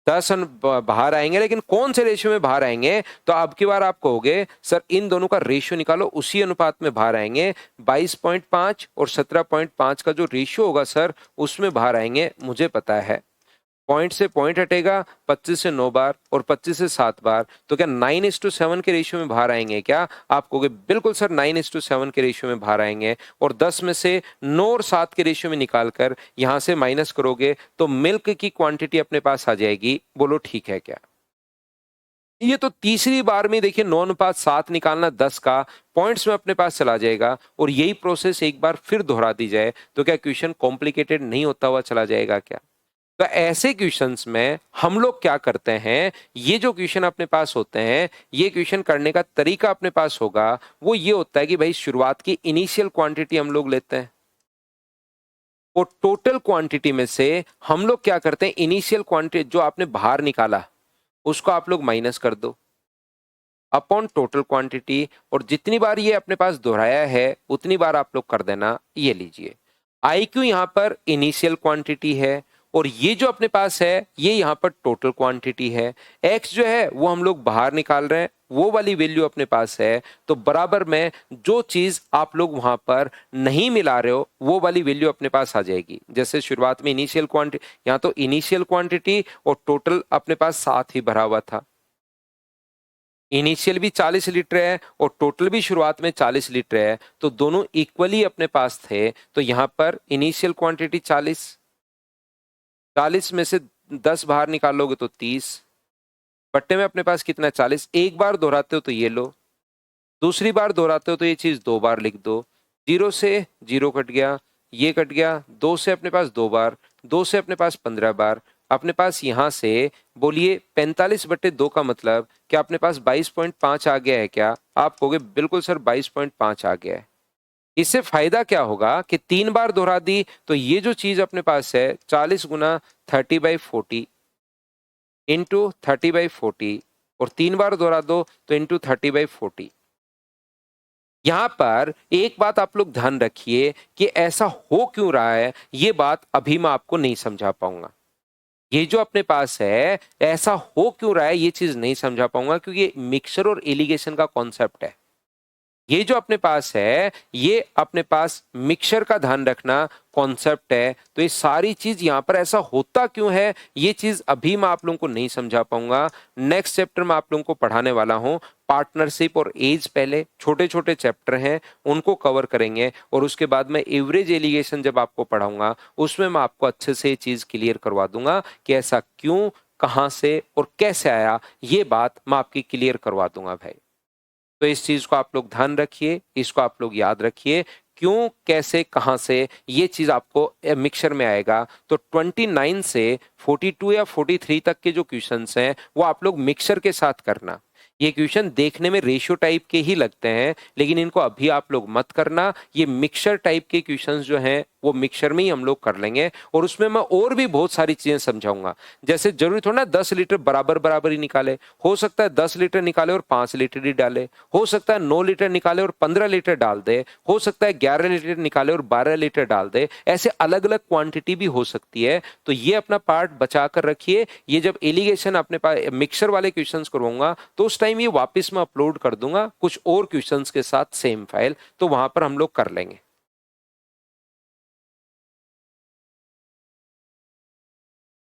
10 बाहर आएंगे, लेकिन कौन से रेशियो में बाहर आएंगे? तो अब की बार आप कहोगे सर इन दोनों का रेशियो निकालो, उसी अनुपात में बाहर आएंगे। 22.5 और 17.5 का जो रेशियो होगा सर उसमें बाहर आएंगे। मुझे पता है पॉइंट से पॉइंट हटेगा, 25 से 9 बार और 25 से 7 बार, तो क्या 9:7 के रेशियो में बाहर आएंगे क्या? आप कहोगे बिल्कुल सर 9:7 के रेशियो में बाहर आएंगे। और 10 में से 9 और 7 के रेशियो में निकालकर यहां से माइनस करोगे तो मिल्क की क्वांटिटी अपने पास आ जाएगी। बोलो ठीक है क्या? ये तो तीसरी बार में देखिए 9:7 निकालना 10 का पॉइंट्स में अपने पास चला जाएगा, और यही प्रोसेस एक बार फिर दोहरा दी जाए तो क्या क्वेश्चन कॉम्प्लिकेटेड नहीं होता हुआ चला जाएगा क्या? तो ऐसे क्वेश्चंस में हम लोग क्या करते हैं, ये जो क्वेश्चन अपने पास होते हैं, ये क्वेश्चन करने का तरीका अपने पास होगा वो ये होता है कि भाई शुरुआत की इनिशियल क्वांटिटी हम लोग लेते हैं और टोटल क्वांटिटी में से हम लोग क्या करते हैं, इनिशियल क्वांटिटी जो आपने बाहर निकाला उसको आप लोग माइनस कर दो अपॉन टोटल क्वांटिटी, और जितनी बार ये अपने पास दोहराया है उतनी बार आप लोग कर देना। ये लीजिए आई क्यू यहां पर इनिशियल क्वांटिटी है और ये जो अपने पास है ये यहां पर टोटल क्वांटिटी है। एक्स जो है वो हम लोग बाहर निकाल रहे हैं, वो वाली वैल्यू अपने पास है, तो बराबर में जो चीज आप लोग वहां पर नहीं मिला रहे हो वो वाली वैल्यू अपने पास आ जाएगी। जैसे शुरुआत में इनिशियल क्वांटिटी, यहां तो इनिशियल क्वांटिटी और टोटल अपने पास साथ ही भरा हुआ था। इनिशियल भी 40 लीटर है और टोटल भी शुरुआत में 40 लीटर है, तो दोनों इक्वली अपने पास थे। तो यहां पर इनिशियल क्वांटिटी 40 में से 10 बाहर निकालोगे तो 30, बट्टे में अपने पास कितना है 40। एक बार दोहराते हो तो ये लो, दूसरी बार दोहराते हो तो ये चीज 2 बार लिख दो। 0 से 0 कट गया, ये कट गया, 2 से अपने पास 2 बार, 2 से अपने पास 15 बार, अपने पास यहां से बोलिए 45/2 का मतलब कि अपने पास 22.5 आ गया है क्या? आप कहोगे बिल्कुल सर 22.5 आ गया है। इससे फायदा क्या होगा कि 3 बार दोहरा दी तो ये जो चीज अपने पास है 40 गुना 30/40 इंटू 30/40, और 3 बार दोहरा दो तो इंटू 30/40। यहां पर एक बात आप लोग ध्यान रखिए कि ऐसा हो क्यों रहा है, ये बात अभी मैं आपको नहीं समझा पाऊंगा। ये जो अपने पास है ऐसा हो क्यों रहा है ये चीज नहीं समझा पाऊंगा, क्योंकि ये मिक्सचर और एलिगेशन का कॉन्सेप्ट है। ये जो अपने पास है ये अपने पास मिक्सचर का ध्यान रखना कॉन्सेप्ट है। तो ये सारी चीज यहां पर ऐसा होता क्यों है ये चीज अभी मैं आप लोगों को नहीं समझा पाऊंगा। नेक्स्ट चैप्टर में आप लोगों को पढ़ाने वाला हूं। पार्टनरशिप और एज पहले छोटे छोटे चैप्टर हैं उनको कवर करेंगे, और उसके बाद में एवरेज एलिगेशन जब आपको पढ़ाऊंगा उसमें मैं आपको अच्छे से ये चीज क्लियर करवा दूंगा कि ऐसा क्यों, कहां से और कैसे आया, ये बात मैं आपकी क्लियर करवा दूंगा भाई। तो इस चीज को आप लोग ध्यान रखिए, इसको आप लोग याद रखिए, क्यों कैसे कहां से ये चीज आपको मिक्सचर में आएगा। तो 29 से 42 या 43 तक के जो क्वेश्चंस हैं वो आप लोग मिक्सचर के साथ करना। ये क्वेश्चन देखने में रेशियो टाइप के ही लगते हैं, लेकिन इनको अभी आप लोग मत करना। ये मिक्सचर टाइप के क्वेश्चंस जो हैं वो मिक्सचर में ही हम लोग कर लेंगे, और उसमें मैं और भी बहुत सारी चीजें समझाऊंगा। जैसे जरूरी थोड़ा ना 10 लीटर बराबर बराबर ही निकाले, हो सकता है 10 लीटर निकाले और 5 लीटर ही डाले, हो सकता है 9 लीटर निकाले और 15 लीटर डाल दे, हो सकता है 11 लीटर निकाले और 12 लीटर डाल दे। ऐसे अलग अलग क्वांटिटी भी हो सकती है। तो ये अपना पार्ट बचा कर रखिए। ये जब एलिगेशन अपने पास मिक्सर वाले क्वेश्चंस करवाऊंगा तो उस टाइम ये वापस मैं अपलोड कर दूंगा कुछ और क्वेश्चंस के साथ सेम फाइल, तो वहां पर हम लोग कर लेंगे।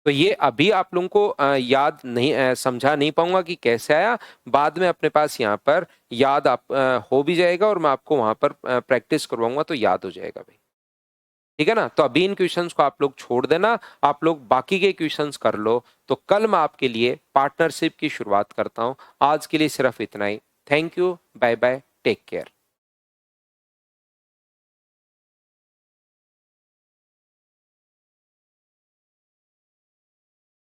तो ये अभी आप लोगों को याद नहीं, समझा नहीं पाऊंगा कि कैसे आया। बाद में अपने पास यहाँ पर याद आप हो भी जाएगा, और मैं आपको वहां पर प्रैक्टिस करवाऊंगा तो याद हो जाएगा भाई। ठीक है ना? तो अभी इन क्वेश्चंस को आप लोग छोड़ देना, आप लोग बाकी के क्वेश्चंस कर लो। तो कल मैं आपके लिए पार्टनरशिप की शुरुआत करता हूं। आज के लिए सिर्फ इतना ही। Thank you, bye bye, take care.